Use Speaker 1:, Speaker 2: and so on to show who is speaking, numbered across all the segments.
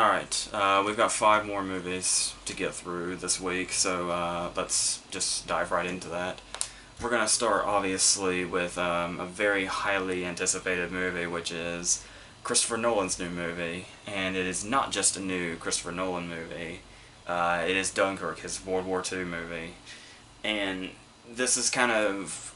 Speaker 1: Alright, we've got 5 more movies to get through this week, so let's just dive right into that. We're going to start, obviously, with a very highly anticipated movie, which is Christopher Nolan's new movie. And it is not just a new Christopher Nolan movie, it is Dunkirk, his World War II movie. And this is kind of...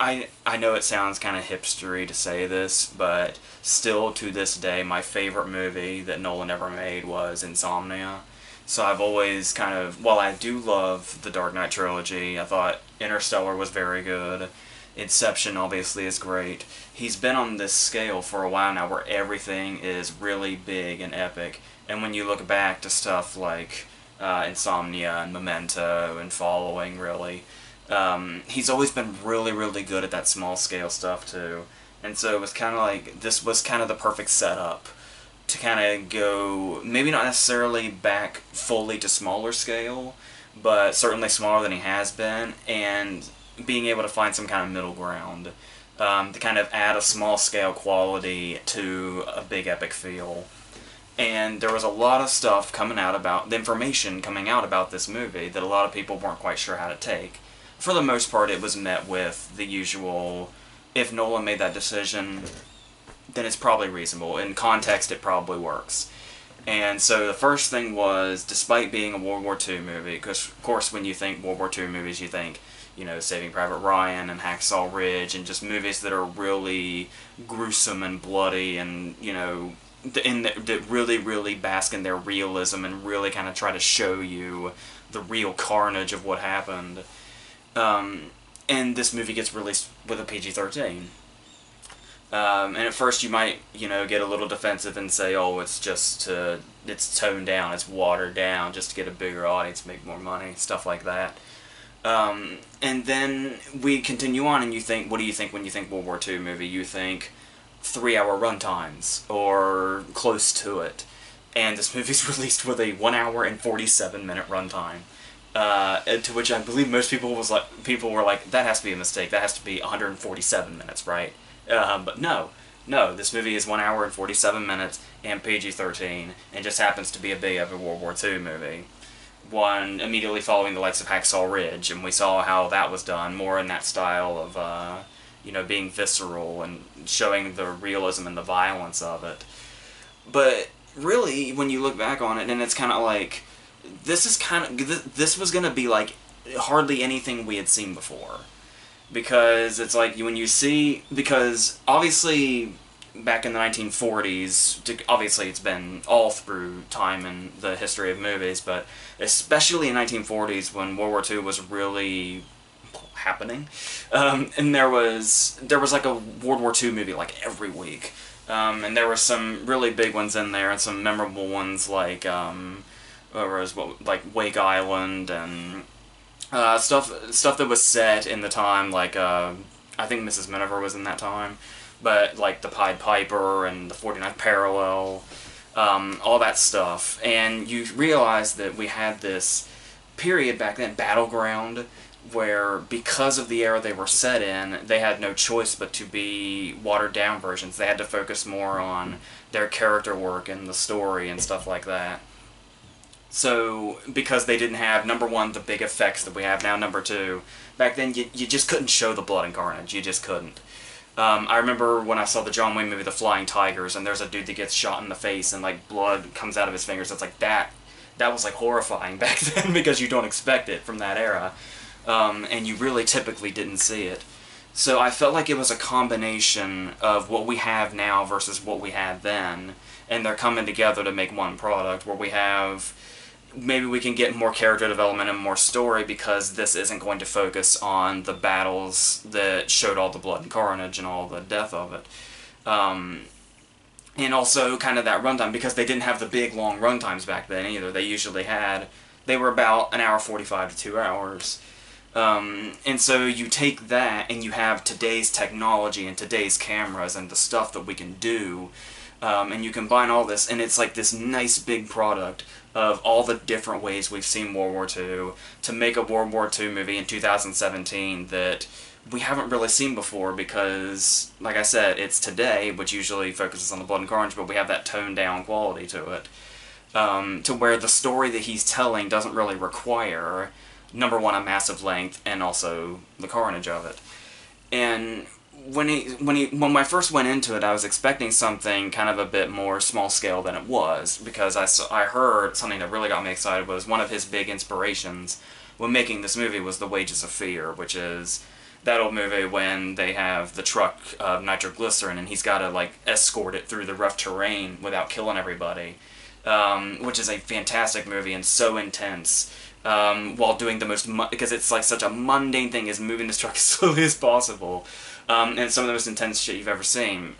Speaker 1: I know it sounds kind of hipstery to say this, but still to this day, my favorite movie that Nolan ever made was Insomnia. So I've always kind of, while I do love the Dark Knight trilogy, I thought Interstellar was very good. Inception obviously is great. He's been on this scale for a while now where everything is really big and epic. And when you look back to stuff like Insomnia and Memento and Following, really, he's always been really, really good at that small scale stuff too. And so it was kind of like, this was kind of the perfect setup to kind of go, maybe not necessarily back fully to smaller scale, but certainly smaller than he has been, and being able to find some kind of middle ground to kind of add a small scale quality to a big epic feel. And there was a lot of stuff coming out about, the information coming out about this movie that a lot of people weren't quite sure how to take. For the most part, it was met with the usual, if Nolan made that decision, then it's probably reasonable. In context, it probably works. And so the first thing was, despite being a World War II movie, because of course when you think World War II movies, you think, you know, Saving Private Ryan and Hacksaw Ridge, and just movies that are really gruesome and bloody and, you know, that really, really bask in their realism and really kind of try to show you the real carnage of what happened. And this movie gets released with a PG-13. And at first you might, you know, get a little defensive and say, oh, it's just, it's toned down, it's watered down, just to get a bigger audience, make more money, stuff like that. And then we continue on and you think, what do you think when you think World War II movie? You think 3-hour runtimes, or close to it. And this movie's released with a 1 hour and 47-minute runtime. To which I believe most people were like, that has to be a mistake. That has to be 147 minutes, right? But no, this movie is 1 hour and 47 minutes and PG-13, and just happens to be a big epic World War II movie. One immediately following the likes of Hacksaw Ridge, and we saw how that was done, more in that style of, you know, being visceral and showing the realism and the violence of it. But really, when you look back on it, and it's kind of like, this was going to be like hardly anything we had seen before. Because it's like, when you see, because obviously back in the 1940s, obviously it's been all through time in the history of movies, but especially in 1940s when World War II was really happening, and there was like a World War II movie like every week, and there were some really big ones in there and some memorable ones like like Wake Island and stuff that was set in the time, like I think Mrs. Miniver was in that time, but like the Pied Piper and the 49th Parallel, all that stuff, and you realize that we had this period back then, Battleground, where because of the era they were set in, they had no choice but to be watered down versions. They had to focus more on their character work and the story and stuff like that. So, because they didn't have, number one, the big effects that we have now, number two, back then you just couldn't show the blood and carnage, you just couldn't. I remember when I saw the John Wayne movie, The Flying Tigers, and there's a dude that gets shot in the face and like blood comes out of his fingers. It's like that was like horrifying back then because you don't expect it from that era. And you really typically didn't see it. So I felt like it was a combination of what we have now versus what we had then, and they're coming together to make one product where we have, maybe we can get more character development and more story because this isn't going to focus on the battles that showed all the blood and carnage and all the death of it. And also kind of that runtime, because they didn't have the big long runtimes back then either. They were about 1 hour 45 to 2 hours. And so you take that and you have today's technology and today's cameras and the stuff that we can do, and you combine all this, and it's like this nice big product of all the different ways we've seen World War II to make a World War II movie in 2017 that we haven't really seen before because, like I said, it's today, which usually focuses on the blood and carnage, but we have that toned down quality to it. to where the story that he's telling doesn't really require, number one, a massive length, and also the carnage of it. And when I first went into it, I was expecting something kind of a bit more small scale than it was, because I heard something that really got me excited was one of his big inspirations when making this movie was The Wages of Fear, which is that old movie when they have the truck of nitroglycerin and he's got to like escort it through the rough terrain without killing everybody, which is a fantastic movie and so intense. While doing the most, because it's like such a mundane thing as moving this truck as slowly as possible, and some of the most intense shit you've ever seen.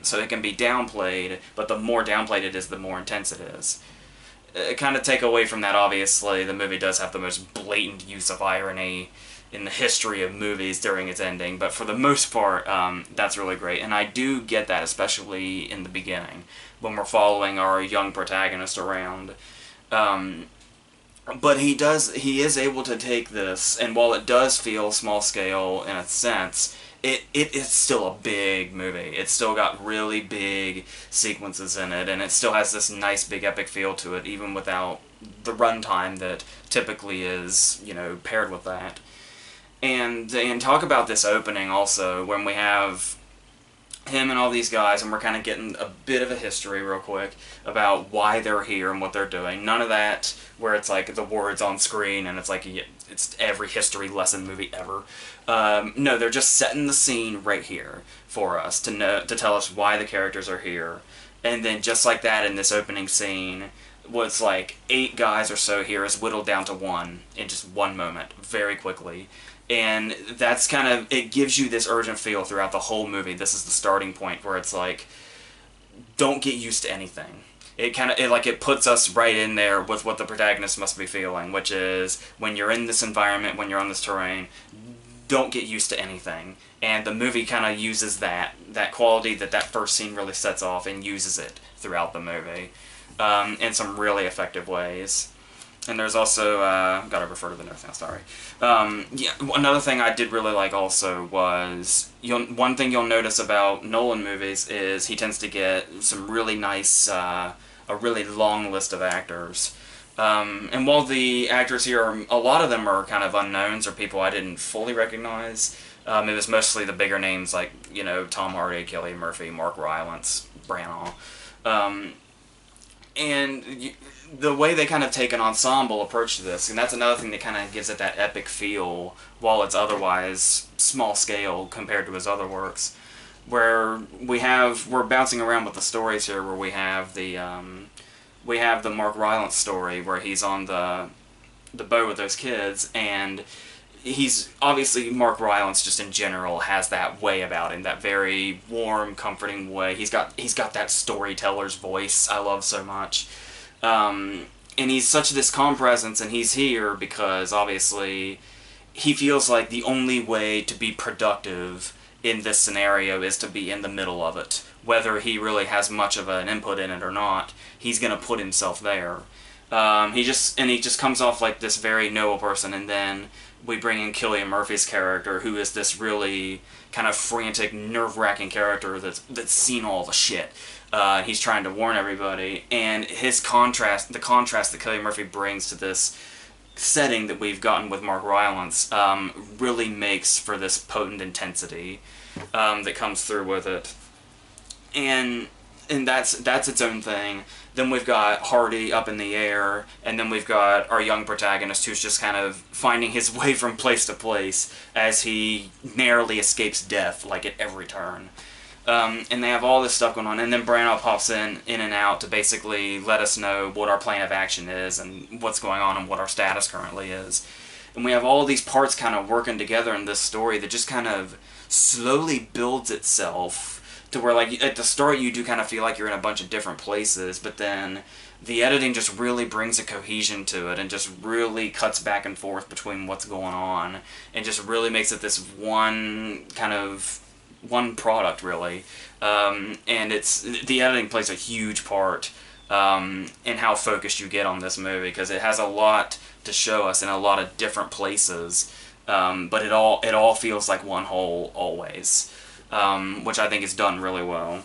Speaker 1: So it can be downplayed, but the more downplayed it is, the more intense it is. Kind of take away from that, obviously, the movie does have the most blatant use of irony in the history of movies during its ending, but for the most part, that's really great. And I do get that, especially in the beginning, when we're following our young protagonist around. But he is able to take this, and while it does feel small scale in a sense, it is still a big movie. It's still got really big sequences in it, and it still has this nice big epic feel to it, even without the runtime that typically is, paired with that. And talk about this opening also, when we have him and all these guys, and we're kind of getting a bit of a history real quick about why they're here and what they're doing. None of that where it's like the words on screen and it's like it's every history lesson movie ever. No, they're just setting the scene right here for us to tell us why the characters are here. And then just like that in this opening scene, what's like 8 guys or so here is whittled down to 1 in just one moment, very quickly. And that's kind of, it gives you this urgent feel throughout the whole movie. This is the starting point where it's like, don't get used to anything. It puts us right in there with what the protagonist must be feeling, which is, when you're in this environment, when you're on this terrain, don't get used to anything. And the movie kind of uses that quality that first scene really sets off, and uses it throughout the movie in some really effective ways. And there's also, gotta refer to the notes now, sorry. Yeah, another thing I did really like also was, one thing you'll notice about Nolan movies is he tends to get some really nice, a really long list of actors. And while the actors here, a lot of them are kind of unknowns or people I didn't fully recognize, it was mostly the bigger names like, Tom Hardy, Cillian Murphy, Mark Rylance, Branagh. The way they kind of take an ensemble approach to this, and that's another thing that kind of gives it that epic feel, while it's otherwise small scale compared to his other works, where we're bouncing around with the stories here, where we have the Mark Rylance story, where he's on the boat with those kids, and he's obviously, Mark Rylance just in general has that way about him, that very warm, comforting way. He's got that storyteller's voice I love so much. And he's such this calm presence, and he's here because obviously he feels like the only way to be productive in this scenario is to be in the middle of it. Whether he really has much of an input in it or not, he's gonna put himself there. He just comes off like this very noble person, and then we bring in Cillian Murphy's character, who is this really kind of frantic, nerve-wracking character that's seen all the shit. He's trying to warn everybody, and the contrast that Cillian Murphy brings to this setting that we've gotten with Mark Rylance really makes for this potent intensity that comes through with it. And that's its own thing. Then we've got Hardy up in the air, and then we've got our young protagonist who's just kind of finding his way from place to place as he narrowly escapes death, like at every turn. And they have all this stuff going on, and then Branagh pops in and out to basically let us know what our plan of action is and what's going on and what our status currently is. And we have all these parts kind of working together in this story that just kind of slowly builds itself to where, like, at the start you do kind of feel like you're in a bunch of different places, but then the editing just really brings a cohesion to it and just really cuts back and forth between what's going on and just really makes it this one product, really. And the editing plays a huge part in how focused you get on this movie, because it has a lot to show us in a lot of different places, but it all feels like one whole always, which I think is done really well.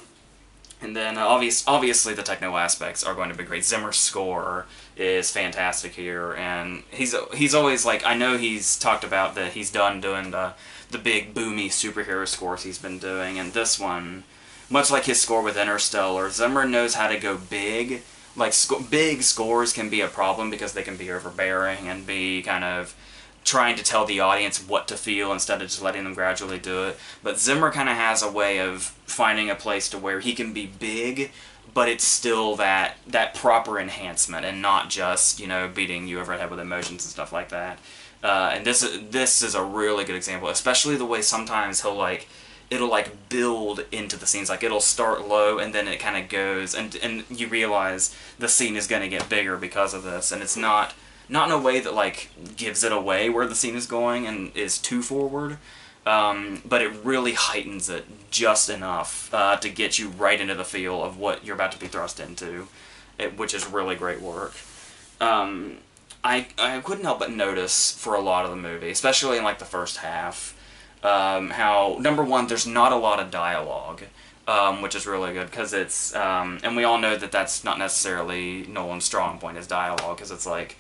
Speaker 1: And then obviously the techno aspects are going to be great. Zimmer's score is fantastic here, and he's always like, I know he's talked about that he's done doing the big boomy superhero scores he's been doing, and this one, much like his score with Interstellar, Zimmer knows how to go big. Like big scores can be a problem because they can be overbearing and be kind of trying to tell the audience what to feel instead of just letting them gradually do it. But Zimmer kind of has a way of finding a place to where he can be big, but it's still that proper enhancement and not just, you know, beating you over the head with emotions and stuff like that. And this is a really good example, especially the way sometimes it'll like build into the scenes. Like it'll start low and then it kind of goes, and you realize the scene is going to get bigger because of this, and it's not in a way that like gives it away where the scene is going and is too forward, but it really heightens it just enough to get you right into the feel of what you're about to be thrust into, which is really great work. I couldn't help but notice for a lot of the movie, especially in like the first half, how, number one, there's not a lot of dialogue, which is really good, because it's, and we all know that that's not necessarily Nolan's strong point, is dialogue, because it's like,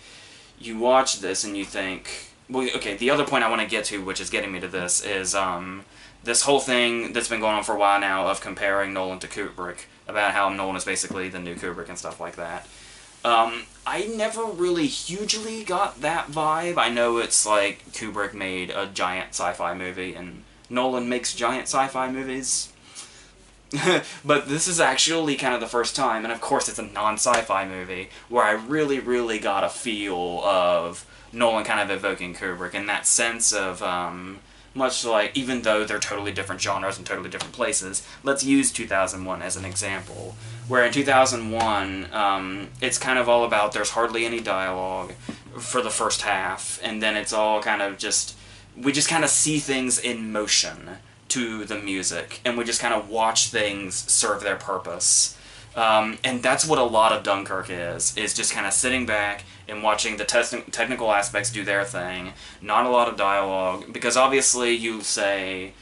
Speaker 1: you watch this and you think, well, okay, the other point I want to get to, which is getting me to this, is this whole thing that's been going on for a while now of comparing Nolan to Kubrick, about how Nolan is basically the new Kubrick and stuff like that. I never really hugely got that vibe. I know it's like Kubrick made a giant sci-fi movie and Nolan makes giant sci-fi movies. But this is actually kind of the first time, and of course it's a non-sci-fi movie, where I really, really got a feel of Nolan kind of evoking Kubrick, in that sense of, much like, even though they're totally different genres and totally different places, let's use 2001 as an example, where in 2001, it's kind of all about, there's hardly any dialogue for the first half, and then it's all kind of just, we just kind of see things in motion to the music, and we just kind of watch things serve their purpose. And that's what a lot of Dunkirk is just kind of sitting back and watching the technical aspects do their thing, not a lot of dialogue, because obviously you say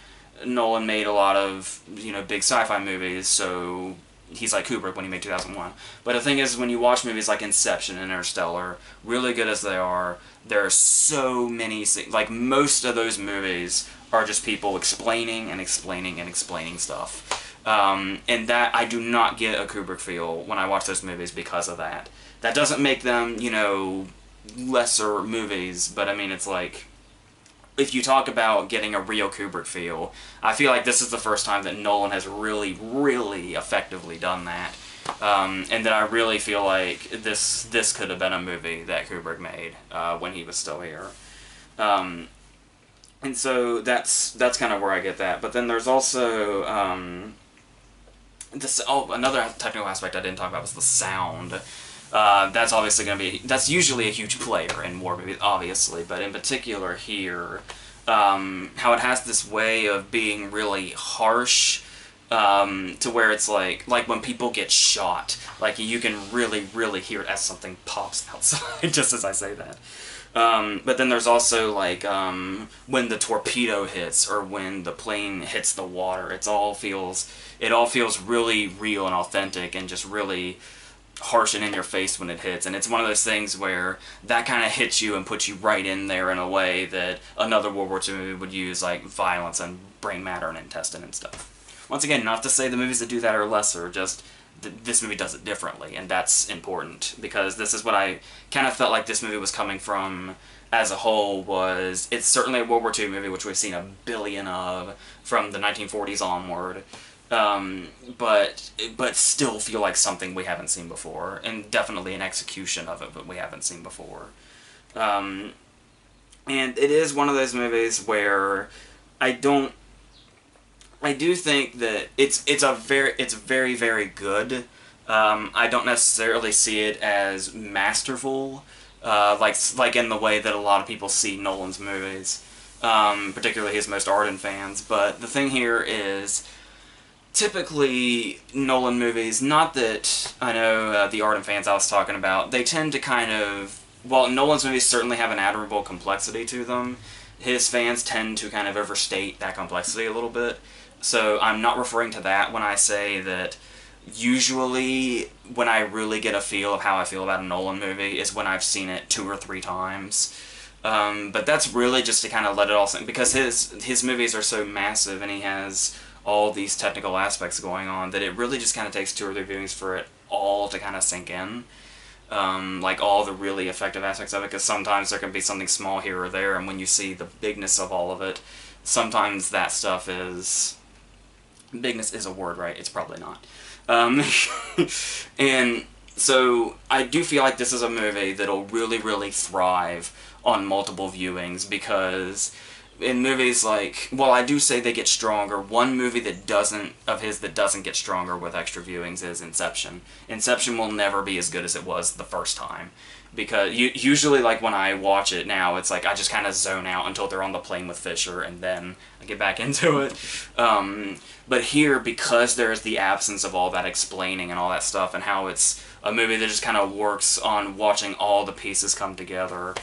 Speaker 1: Nolan made a lot of, you know, big sci-fi movies, so he's like Kubrick when he made 2001. But the thing is, when you watch movies like Inception and Interstellar, really good as they are, there are so many, like most of those movies are just people explaining and explaining and explaining stuff. And that, I do not get a Kubrick feel when I watch those movies because of that. That doesn't make them, you know, lesser movies, but I mean, it's like, if you talk about getting a real Kubrick feel, I feel like this is the first time that Nolan has really, really effectively done that. And that I really feel like this could have been a movie that Kubrick made when he was still here. And so that's kind of where I get that. But then there's also another technical aspect I didn't talk about was the sound. That's obviously going to be, that's usually a huge player in war movies, obviously, but in particular here, how it has this way of being really harsh, to where it's like when people get shot, like you can really, really hear it as something pops outside, just as I say that. But then there's also like when the torpedo hits or when the plane hits the water, it all feels really real and authentic and just really harsh and in your face when it hits. And it's one of those things where that kind of hits you and puts you right in there in a way that another World War II movie would use, like violence and brain matter and intestine and stuff. Once again, not to say the movies that do that are lesser, just this movie does it differently, and that's important, because this is what I kind of felt like this movie was coming from as a whole. Was it's certainly a World War II movie, which we've seen a billion of from the 1940s onward, but still feel like something we haven't seen before, and definitely an execution of it that we haven't seen before. And it is one of those movies where I do think that it's very, very good. I don't necessarily see it as masterful, like in the way that a lot of people see Nolan's movies, particularly his most ardent fans. But the thing here is, typically Nolan movies, not that I know the ardent fans I was talking about, they tend to kind of, while Nolan's movies certainly have an admirable complexity to them, his fans tend to kind of overstate that complexity a little bit. So I'm not referring to that when I say that usually when I really get a feel of how I feel about a Nolan movie is when I've seen it 2 or 3 times. But that's really just to kind of let it all sink, because his movies are so massive and he has all these technical aspects going on that it really just kind of takes 2 or 3 viewings for it all to kind of sink in. Like all the really effective aspects of it, because sometimes there can be something small here or there, and when you see the bigness of all of it, sometimes that stuff is... bigness is a word, right? It's probably not. And so I do feel like this is a movie that'll really, really thrive on multiple viewings, because in movies like, well, I do say they get stronger. One movie that doesn't get stronger with extra viewings is Inception. Inception will never be as good as it was the first time, because usually, like, when I watch it now, it's like I just kind of zone out until they're on the plane with Fisher, and then I get back into it. But here, because there's the absence of all that explaining and all that stuff, and how it's a movie that just kind of works on watching all the pieces come together,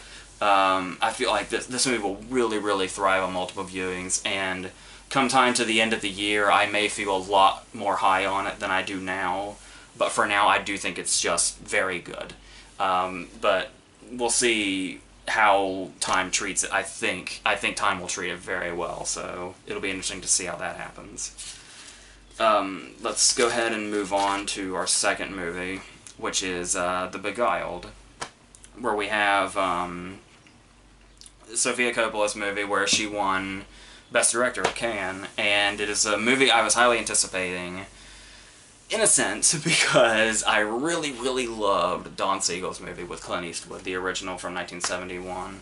Speaker 1: I feel like this movie will really, really thrive on multiple viewings, and come time to the end of the year, I may feel a lot more high on it than I do now, but for now, I do think it's just very good. But we'll see how time treats it. I think time will treat it very well, so it'll be interesting to see how that happens. Let's go ahead and move on to our second movie, which is The Beguiled, where we have Sofia Coppola's movie where she won Best Director at Cannes, and it is a movie I was highly anticipating, in a sense, because I really, really loved Don Siegel's movie with Clint Eastwood, the original from 1971.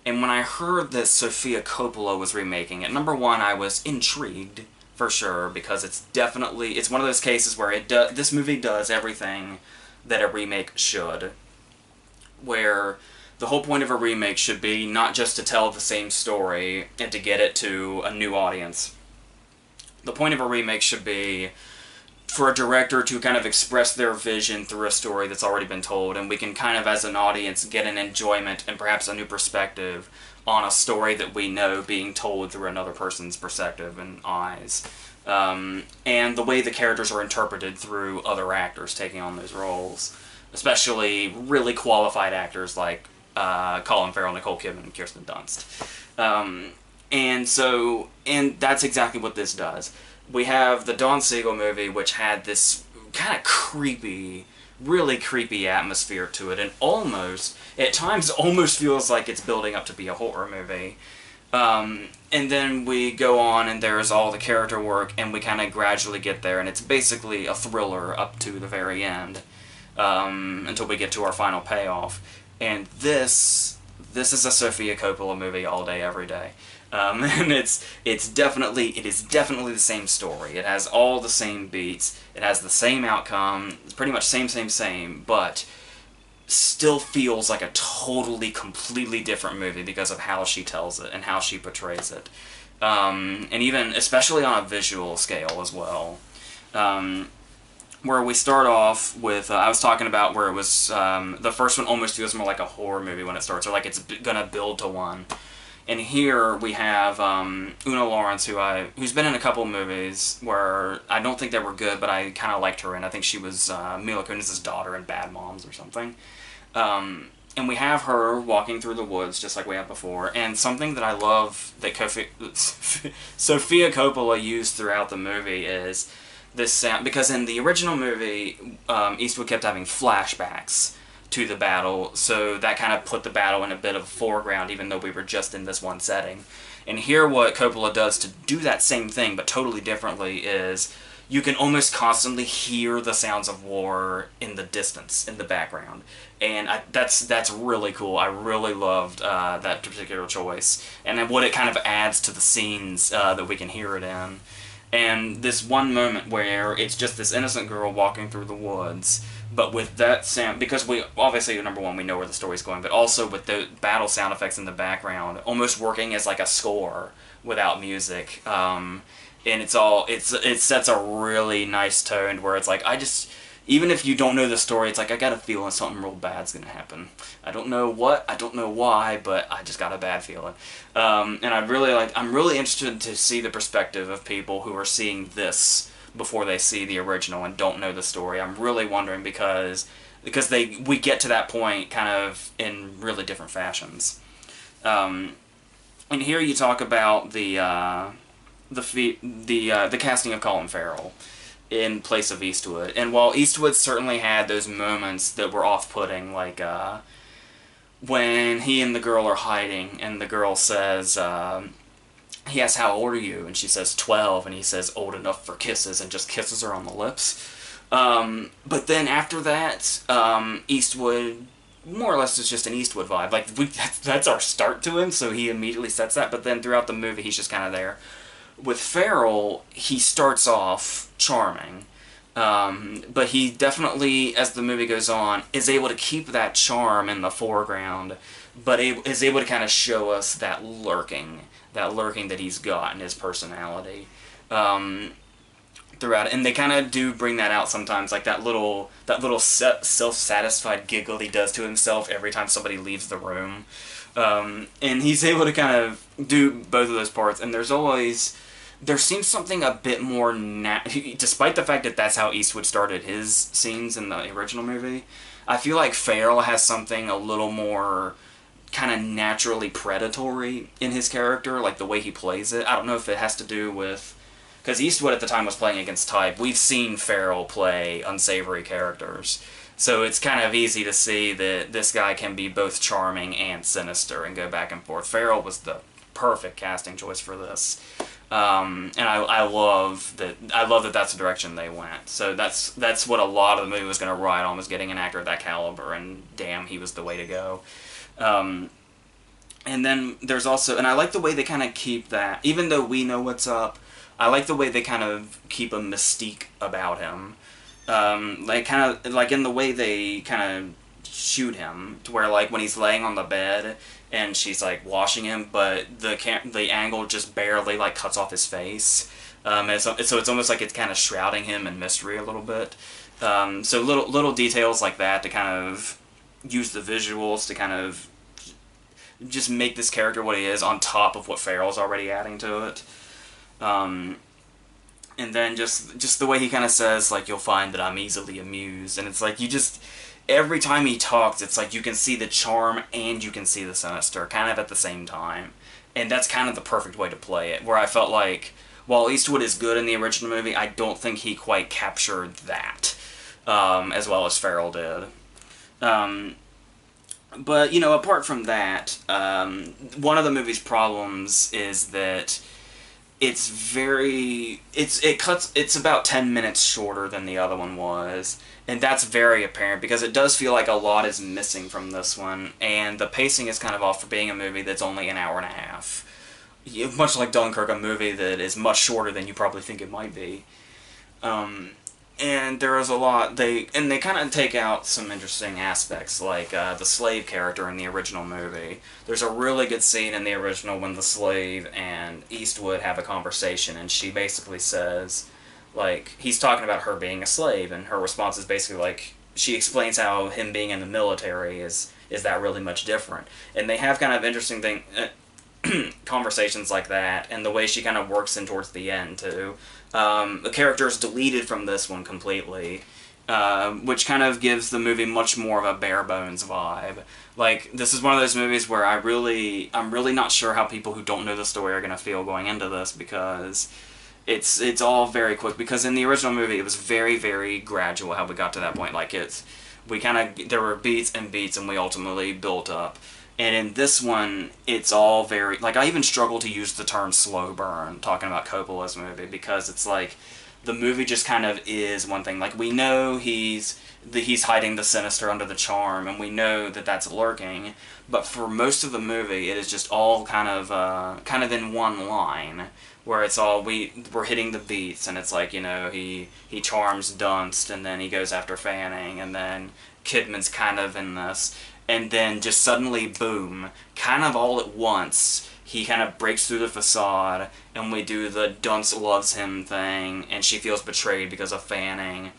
Speaker 1: And when I heard that Sofia Coppola was remaking it, number one, I was intrigued, for sure, because it's one of those cases where this movie does everything that a remake should, where the whole point of a remake should be not just to tell the same story and to get it to a new audience. The point of a remake should be for a director to kind of express their vision through a story that's already been told, and we can kind of, as an audience, get an enjoyment and perhaps a new perspective on a story that we know being told through another person's perspective and eyes. And the way the characters are interpreted through other actors taking on those roles, especially really qualified actors like Colin Farrell, Nicole Kidman, and Kirsten Dunst. And that's exactly what this does. We have the Don Siegel movie, which had this kind of creepy, really creepy atmosphere to it, and at times, almost feels like it's building up to be a horror movie. And then we go on, and there's all the character work, and we kind of gradually get there, and it's basically a thriller up to the very end, until we get to our final payoff. And this is a Sofia Coppola movie all day, every day. And it is definitely the same story. It has all the same beats. It has the same outcome. It's pretty much same, but still feels like a totally, completely different movie because of how she tells it and how she portrays it. And even, especially on a visual scale as well. Where we start off with, I was talking about where it was, the first one almost feels more like a horror movie when it starts, or like it's gonna build to one. And here we have Una Lawrence, who's been in a couple movies where I don't think they were good, but I kind of liked her in. I think she was Mila Kunis' daughter in Bad Moms or something. And we have her walking through the woods, just like we have before. And something that I love that Sofia Coppola used throughout the movie is this sound, because in the original movie, Eastwood kept having flashbacks to the battle, so that kind of put the battle in a bit of a foreground, even though we were just in this one setting. And here what Coppola does to do that same thing, but totally differently, is you can almost constantly hear the sounds of war in the distance, in the background. And that's really cool. I really loved that particular choice, and what it kind of adds to the scenes that we can hear it in. And this one moment where it's just this innocent girl walking through the woods, but with that sound, because we, obviously, number one, we know where the story's going, but also with the battle sound effects in the background, almost working as like a score without music. And it sets a really nice tone where it's like, even if you don't know the story, it's like, I got a feeling something real bad's gonna happen. I don't know what, I don't know why, but I just got a bad feeling. And I'm really interested to see the perspective of people who are seeing this before they see the original and don't know the story. I'm really wondering because we get to that point kind of in really different fashions. And here you talk about the casting of Colin Farrell in place of Eastwood. And while Eastwood certainly had those moments that were off-putting, like when he and the girl are hiding, and the girl says, he asks, how old are you? And she says 12, and he says, old enough for kisses, and just kisses her on the lips. But then after that, Eastwood, more or less, is just an Eastwood vibe. Like, that's our start to him, so he immediately sets that, but then throughout the movie, he's just kind of there. With Farrell, he starts off charming, but he definitely, as the movie goes on, is able to keep that charm in the foreground, but is able to kind of show us that lurking that he's got in his personality throughout it. And they kind of do bring that out sometimes, like that little self-satisfied giggle he does to himself every time somebody leaves the room. And he's able to kind of do both of those parts, and there seems something a bit more despite the fact that that's how Eastwood started his scenes in the original movie. I feel like Farrell has something a little more kind of naturally predatory in his character, like the way he plays it. I don't know if it has to do with, because Eastwood at the time was playing against type. We've seen Farrell play unsavory characters, so it's kind of easy to see that this guy can be both charming and sinister and go back and forth. Farrell was the perfect casting choice for this. And I love that. That's the direction they went. So that's what a lot of the movie was going to ride on, was getting an actor of that caliber, and damn, he was the way to go. And then there's also, and I like the way they kind of keep that, even though we know what's up, I like the way they kind of keep a mystique about him. Like kind of like in the way they kind of shoot him, to where like when he's laying on the bed and she's like washing him, but the angle just barely like cuts off his face. So it's almost like it's kind of shrouding him in mystery a little bit. So little details like that to kind of use the visuals to kind of just make this character what he is, on top of what Farrell's already adding to it. And then just the way he kind of says, like, you'll find that I'm easily amused, and it's like every time he talks, it's like you can see the charm and you can see the sinister kind of at the same time. And that's kind of the perfect way to play it, where I felt like, while Eastwood is good in the original movie, I don't think he quite captured that as well as Farrell did. But, you know, apart from that, one of the movie's problems is that it's about 10 minutes shorter than the other one was, and that's very apparent because it does feel like a lot is missing from this one, and the pacing is kind of off for being a movie that's only an hour and a half. Much like Dunkirk, a movie that is much shorter than you probably think it might be. And there is a lot, they kind of take out some interesting aspects, like the slave character in the original movie. There's a really good scene in the original when the slave and Eastwood have a conversation, and she basically says, like, he's talking about her being a slave, and her response is basically like, she explains how him being in the military is that really much different. And they have kind of interesting conversations like that, and the way she kind of works in towards the end, too. The character is deleted from this one completely, which kind of gives the movie much more of a bare-bones vibe. Like, this is one of those movies where I'm really not sure how people who don't know the story are going to feel going into this, because it's all very quick. Because in the original movie, it was very, very gradual how we got to that point. Like, there were beats and beats, and we ultimately built up. And in this one, it's all very, like, I even struggle to use the term slow burn talking about Coppola's movie, because it's like the movie just kind of is one thing. Like, we know he's hiding the sinister under the charm, and we know that that's lurking, but for most of the movie, it is just all kind of in one line, where it's all, we're hitting the beats, and it's like, you know, he charms Dunst, and then he goes after Fanning, and then Kidman's kind of in this. And then just suddenly, boom, kind of all at once, he kind of breaks through the facade, and we do the Dunst loves him thing, and she feels betrayed because of Fanning.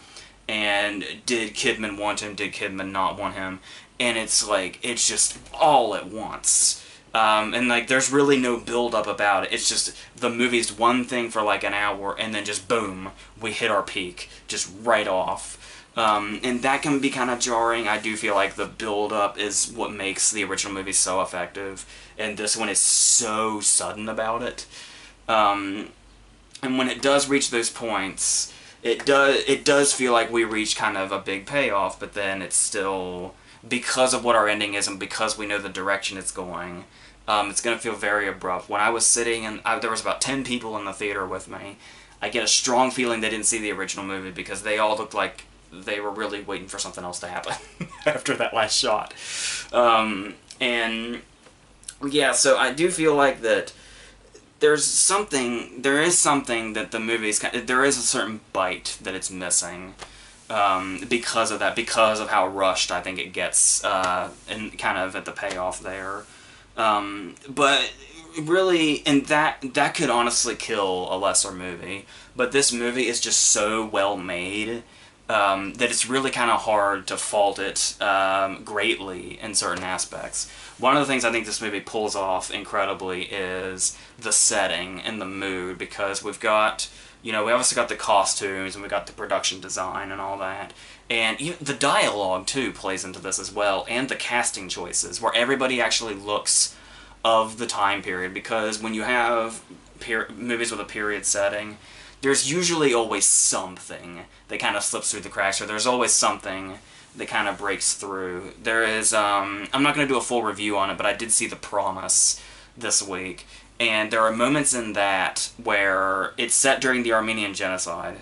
Speaker 1: And did Kidman want him? Did Kidman not want him? And it's like, it's just all at once. And like, there's really no build up about it. It's just the movie's one thing for like an hour, and then just boom, we hit our peak, just right off. And that can be kind of jarring. I do feel like the build up is what makes the original movie so effective, and this one is so sudden about it. And when it does reach those points, it does feel like we reach kind of a big payoff, but then it's still, because of what our ending is and because we know the direction it's going, it's going to feel very abrupt. When I was sitting, and there was about 10 people in the theater with me, I get a strong feeling they didn't see the original movie because they all looked like they were really waiting for something else to happen after that last shot. And yeah, so I do feel like that there is something that the movie's, there is a certain bite that it's missing, because of that, because of how rushed I think it gets, and kind of at the payoff there. But really, and that could honestly kill a lesser movie, but this movie is just so well made, that it's really kind of hard to fault it greatly in certain aspects. One of the things I think this movie pulls off incredibly is the setting and the mood, because we've got, we obviously got the costumes and we got the production design and all that, and even the dialogue too plays into this as well, and the casting choices, where everybody actually looks of the time period, because when you have movies with a period setting, there's usually always something that kind of slips through the cracks, or there's always something that kind of breaks through. There is, I'm not going to do a full review on it, but I did see The Promise this week, and there are moments in that where it's set during the Armenian Genocide,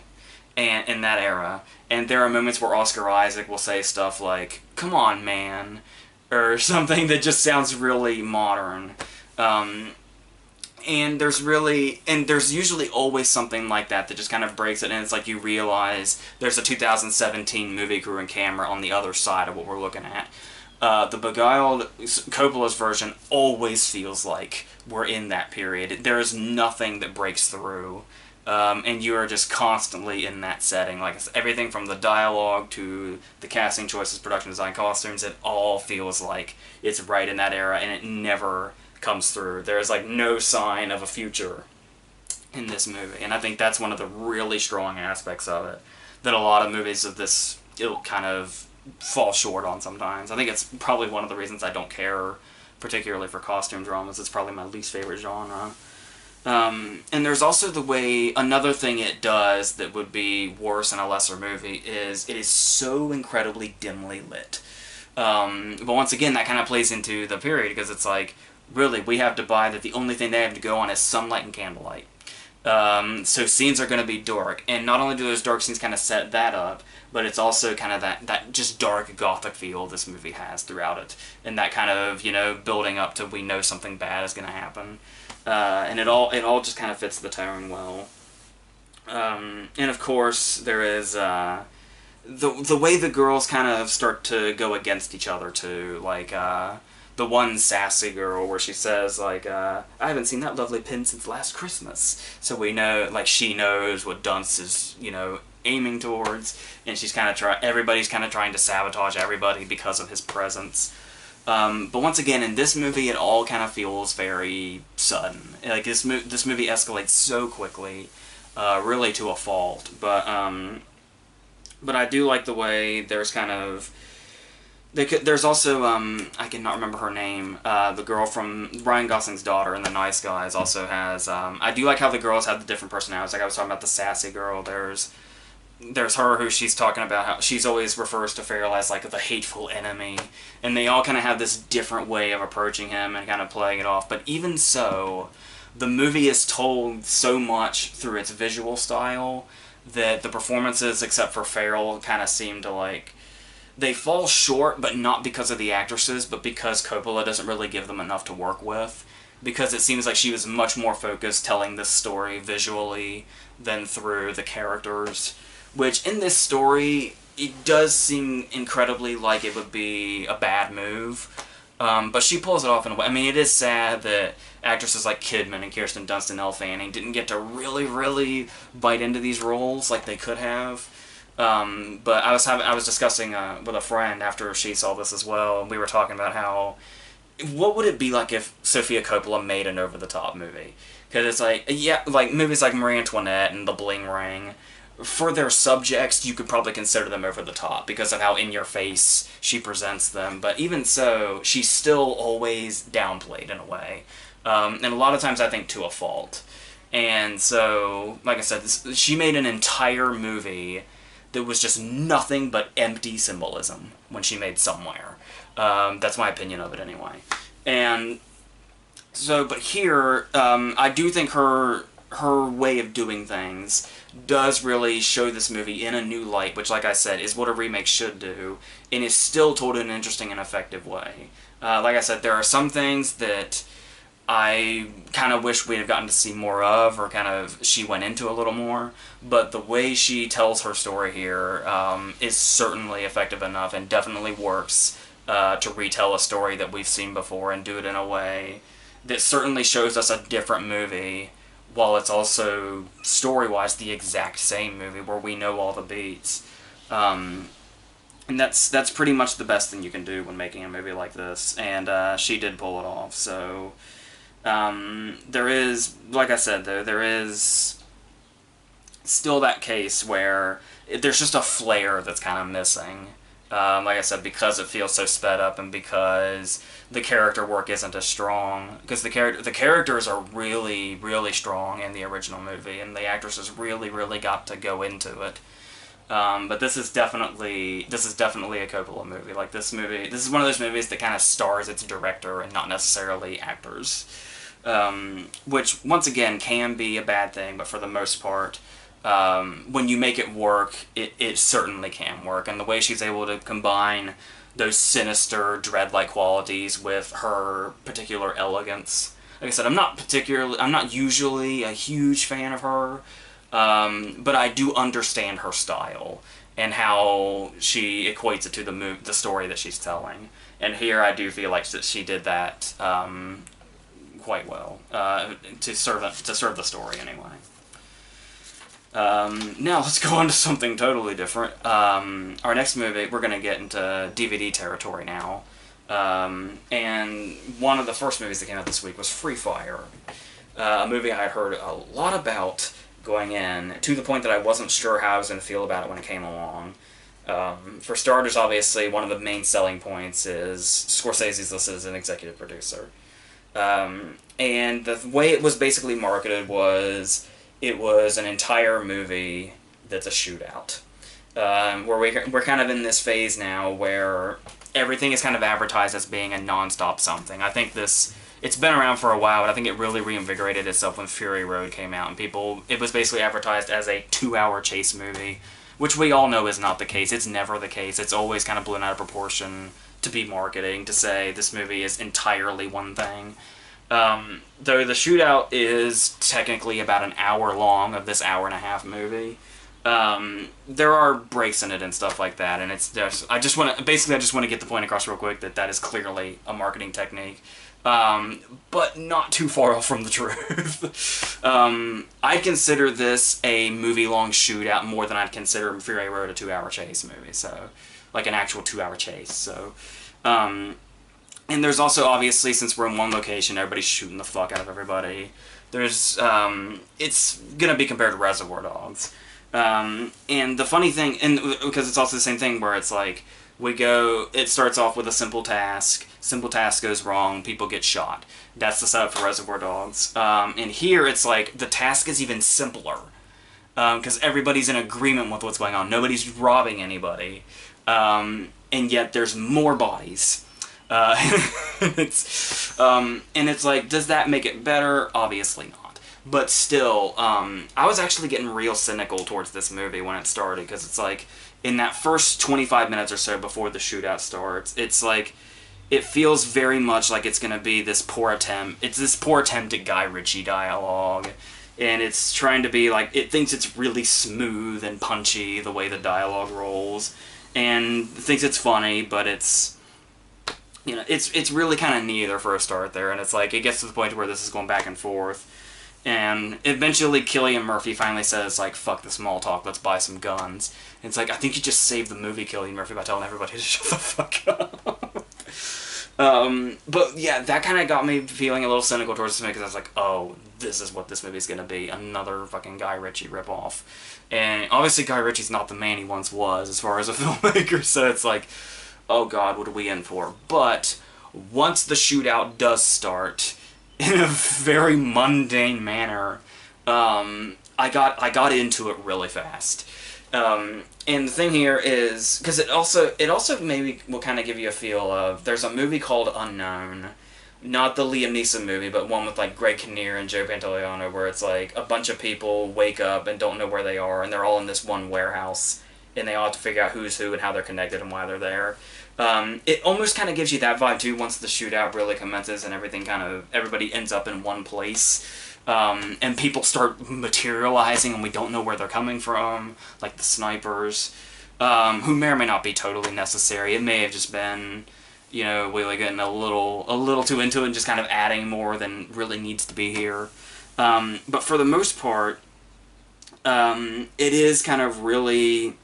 Speaker 1: and in that era, and there are moments where Oscar Isaac will say stuff like, "Come on, man," or something that just sounds really modern. And there's usually always something like that that just kind of breaks it, and it's like you realize there's a 2017 movie crew and camera on the other side of what we're looking at. The Beguiled, Coppola's version, always feels like we're in that period. There is nothing that breaks through, and you are just constantly in that setting. Like, it's everything from the dialogue to the casting choices, production design, costumes, it all feels like it's right in that era, and it never comes through. There's like no sign of a future in this movie, and I think that's one of the really strong aspects of it that a lot of movies of this ilk kind of fall short on sometimes. I think it's probably one of the reasons I don't care particularly for costume dramas. It's probably my least favorite genre. And there's also the way, another thing it does that would be worse in a lesser movie is it is so incredibly dimly lit. But once again, that kind of plays into the period, because it's like, really, we have to buy that the only thing they have to go on is sunlight and candlelight. So scenes are going to be dark, and not only do those dark scenes kind of set that up, but it's also kind of that just dark gothic feel this movie has throughout it, and that kind of, building up to we know something bad is going to happen, and it all just kind of fits the tone well. And of course there is the way the girls kind of start to go against each other too, like the one sassy girl where she says, like, I haven't seen that lovely pin since last Christmas. So we know, like, she knows what Dunst is, aiming towards, and she's kind of everybody's kind of trying to sabotage everybody because of his presence. But once again, in this movie, it all kind of feels very sudden. Like, this movie escalates so quickly, really to a fault. But I do like the way there's kind of, there's also, I cannot remember her name, the girl from Ryan Gosling's daughter in The Nice Guys also has, I do like how the girls have the different personalities. Like I was talking about the sassy girl, there's her who she's talking about how she's always refers to Farrell as like the hateful enemy, and they all kind of have this different way of approaching him and kind of playing it off. But even so, the movie is told so much through its visual style that the performances, except for Farrell, kind of seem to like, they fall short, but not because of the actresses, but because Coppola doesn't really give them enough to work with. Because it seems like she was much more focused telling this story visually than through the characters. Which, in this story, it does seem incredibly like it would be a bad move. But she pulls it off in a way. I mean, it is sad that actresses like Kidman and Kirsten Dunst and Elle Fanning didn't get to really, really bite into these roles like they could have. But I was discussing with a friend after she saw this as well, and we were talking about how what would it be like if Sofia Coppola made an over-the-top movie? Because it's like, yeah, like movies like Marie Antoinette and The Bling Ring, for their subjects, you could probably consider them over the top because of how in your face she presents them. But even so, she's still always downplayed in a way. And a lot of times I think to a fault. And so, like I said, she made an entire movie that was just nothing but empty symbolism when she made Somewhere. That's my opinion of it anyway. And so, but here, I do think her way of doing things does really show this movie in a new light, which, like I said, is what a remake should do, and is still told in an interesting and effective way. Like I said, there are some things that I kind of wish we'd have gotten to see more of, or kind of she went into a little more, but the way she tells her story here is certainly effective enough and definitely works to retell a story that we've seen before and do it in a way that certainly shows us a different movie, while it's also, story-wise, the exact same movie where we know all the beats. And that's pretty much the best thing you can do when making a movie like this, and she did pull it off. So there is, like I said, though, there is still that case where there's just a flair that's kind of missing. Like I said, because it feels so sped up and because the character work isn't as strong. Because the characters are really, really strong in the original movie, and the actresses really, really got to go into it. But this is definitely a Coppola movie. Like, this is one of those movies that kind of stars its director and not necessarily actors. Which, once again, can be a bad thing, but for the most part, when you make it work, it certainly can work. And the way she's able to combine those sinister, dread-like qualities with her particular elegance. Like I said, I'm not usually a huge fan of her, but I do understand her style and how she equates it to the story that she's telling. And here I do feel like that she did that quite well to serve the story anyway. Now let's go on to something totally different. Our next movie, we're going to get into DVD territory now. And one of the first movies that came out this week was Free Fire. A movie I had heard a lot about going in, to the point that I wasn't sure how I was going to feel about it when it came along. For starters, obviously, one of the main selling points is Scorsese's listed as an executive producer. And the way it was basically marketed was, it was an entire movie that's a shootout. Where we're kind of in this phase now where everything is kind of advertised as being a non-stop something. I think it's been around for a while, but I think it really reinvigorated itself when Fury Road came out, and it was basically advertised as a 2-hour chase movie, which we all know is not the case. It's never the case. It's always kind of blown out of proportion to be marketing, to say this movie is entirely one thing. Though the shootout is technically about an hour long of this hour-and-a-half movie, there are breaks in it and stuff like that, and it's just, I just want to get the point across real quick that is clearly a marketing technique, but not too far off from the truth. I consider this a movie-long shootout more than I'd consider Fury Road a 2-hour chase movie, so, like an actual 2-hour chase, so, and there's also, obviously, since we're in one location, everybody's shooting the fuck out of everybody. There's, it's gonna be compared to Reservoir Dogs. And the funny thing, and because it's also the same thing where it's like, it starts off with a simple task goes wrong, people get shot. That's the setup for Reservoir Dogs. And here it's like, the task is even simpler. Because everybody's in agreement with what's going on. Nobody's robbing anybody. And yet there's more bodies. And it's like, does that make it better? Obviously not. But still, I was actually getting real cynical towards this movie when it started, because it's like, in that first 25 minutes or so before the shootout starts, it's like, it feels very much like it's going to be this poor attempt. It's this poor attempt at Guy Ritchie dialogue, and it's trying to be like, it thinks it's really smooth and punchy the way the dialogue rolls, and thinks it's funny, but it's, you know, it's really kind of neither for a start there, and it's like, it gets to the point where this is going back and forth, and eventually Cillian Murphy finally says, like, fuck the small talk, let's buy some guns. And it's like, I think you just saved the movie, Cillian Murphy, by telling everybody to shut the fuck up. But yeah, that kind of got me feeling a little cynical towards this movie, because I was like, oh, this is what this movie's gonna be. Another fucking Guy Ritchie ripoff. And obviously Guy Ritchie's not the man he once was as far as a filmmaker, so it's like, oh god, what are we in for? But once the shootout does start, in a very mundane manner, I got into it really fast. And the thing here is, because it also maybe will kind of give you a feel of, there's a movie called Unknown, not the Liam Neeson movie, but one with like Greg Kinnear and Joe Pantoliano, where it's like a bunch of people wake up and don't know where they are, and they're all in this one warehouse, and they all have to figure out who's who and how they're connected and why they're there. It almost kind of gives you that vibe too once the shootout really commences and everybody ends up in one place. And people start materializing and we don't know where they're coming from, like the snipers, who may or may not be totally necessary. It may have just been, you know, Wheelie getting a little too into it and just kind of adding more than really needs to be here. But for the most part, it is kind of really,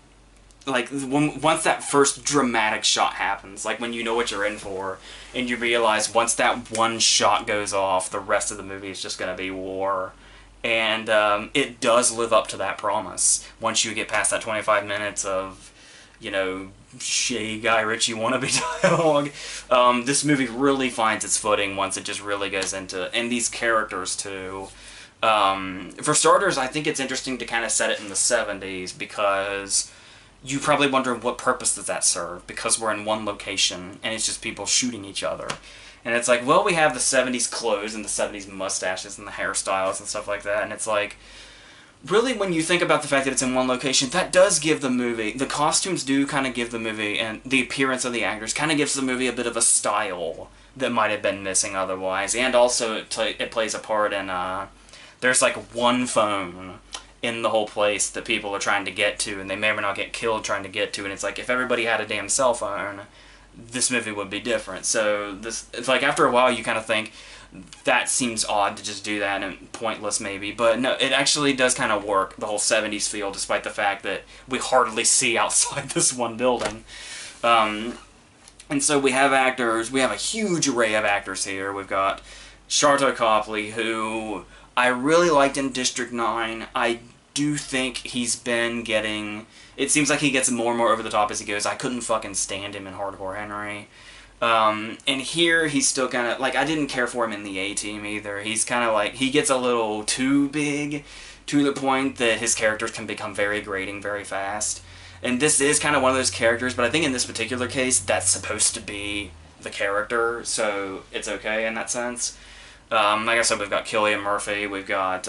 Speaker 1: like, once that first dramatic shot happens, like when you know what you're in for, and you realize once that one shot goes off, the rest of the movie is just going to be war. And it does live up to that promise. Once you get past that 25 minutes of, you know, shitty Guy Ritchie wannabe dialogue, this movie really finds its footing once it just really goes into, and these characters too. For starters, I think it's interesting to kind of set it in the 70s, because you probably wonder, what purpose does that serve? Because we're in one location and it's just people shooting each other. And it's like, well, we have the 70s clothes and the 70s mustaches and the hairstyles and stuff like that, and it's like, really, when you think about the fact that it's in one location, that does give the movie, the costumes do kind of give the movie, and the appearance of the actors kind of gives the movie a bit of a style that might have been missing otherwise. And also it plays a part in, there's like one phone in the whole place that people are trying to get to, and they may or may not get killed trying to get to, and it's like, if everybody had a damn cell phone, this movie would be different. So it's like, after a while you kind of think, that seems odd to just do that and pointless maybe, but no, it actually does kind of work, the whole 70s feel, despite the fact that we hardly see outside this one building. And so we have actors, we have a huge array of actors here. We've got Sharlto Copley, who I really liked in District 9. I do think he's been getting, it seems like he gets more and more over the top as he goes. I couldn't fucking stand him in Hardcore Henry. And here he's still kind of, like, I didn't care for him in the A-Team either. He's kind of like, he gets a little too big to the point that his characters can become very grating very fast. And this is kind of one of those characters, but I think in this particular case, that's supposed to be the character, so it's okay in that sense. Like I said, we've got Cillian Murphy, we've got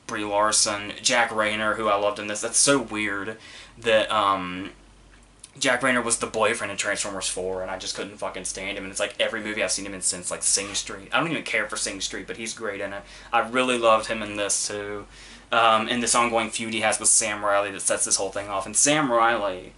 Speaker 1: Brie Larson, Jack Rayner, who I loved in this. That's so weird that Jack Rayner was the boyfriend in Transformers 4, and I just couldn't fucking stand him. And it's like every movie I've seen him in since, like Sing Street. I don't even care for Sing Street, but he's great in it. I really loved him in this too. And this ongoing feud he has with Sam Riley that sets this whole thing off. And Sam Riley,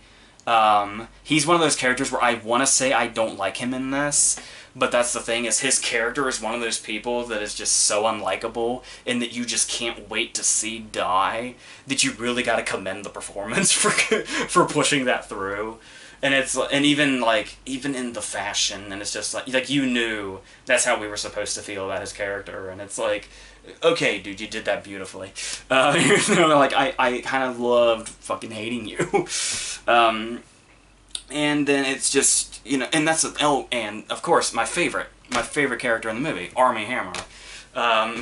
Speaker 1: he's one of those characters where I want to say I don't like him in this, but that's the thing, is his character is one of those people that is just so unlikable and that you just can't wait to see die, that you really got to commend the performance for pushing that through. And it's, and even in the fashion, and it's just like you knew that's how we were supposed to feel about his character, and it's like, okay, dude, you did that beautifully. You know, like, I kind of loved fucking hating you. And then it's just, you know, and that's, oh, and of course, my favorite character in the movie, Armie Hammer,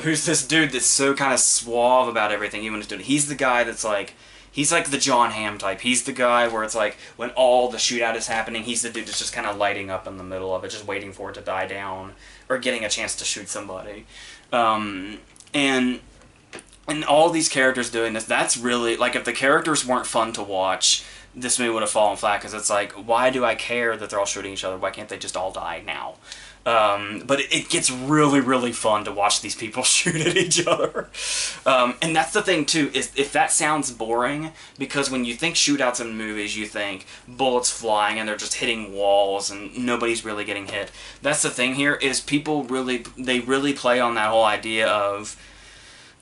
Speaker 1: who's this dude that's so kind of suave about everything, even doing. He's the guy that's like, he's like the John Hamm type. He's the guy where it's like, when all the shootout is happening, he's the dude that's just kind of lighting up in the middle of it, just waiting for it to die down, or getting a chance to shoot somebody. And all these characters doing this, that's really, like, if the characters weren't fun to watch, this movie would have fallen flat, because it's like, why do I care that they're all shooting each other? Why can't they just all die now? But it gets really, really fun to watch these people shoot at each other. And that's the thing, too, is if that sounds boring, because when you think shootouts in movies, you think bullets flying and they're just hitting walls and nobody's really getting hit. That's the thing here, is people really, they really play on that whole idea of,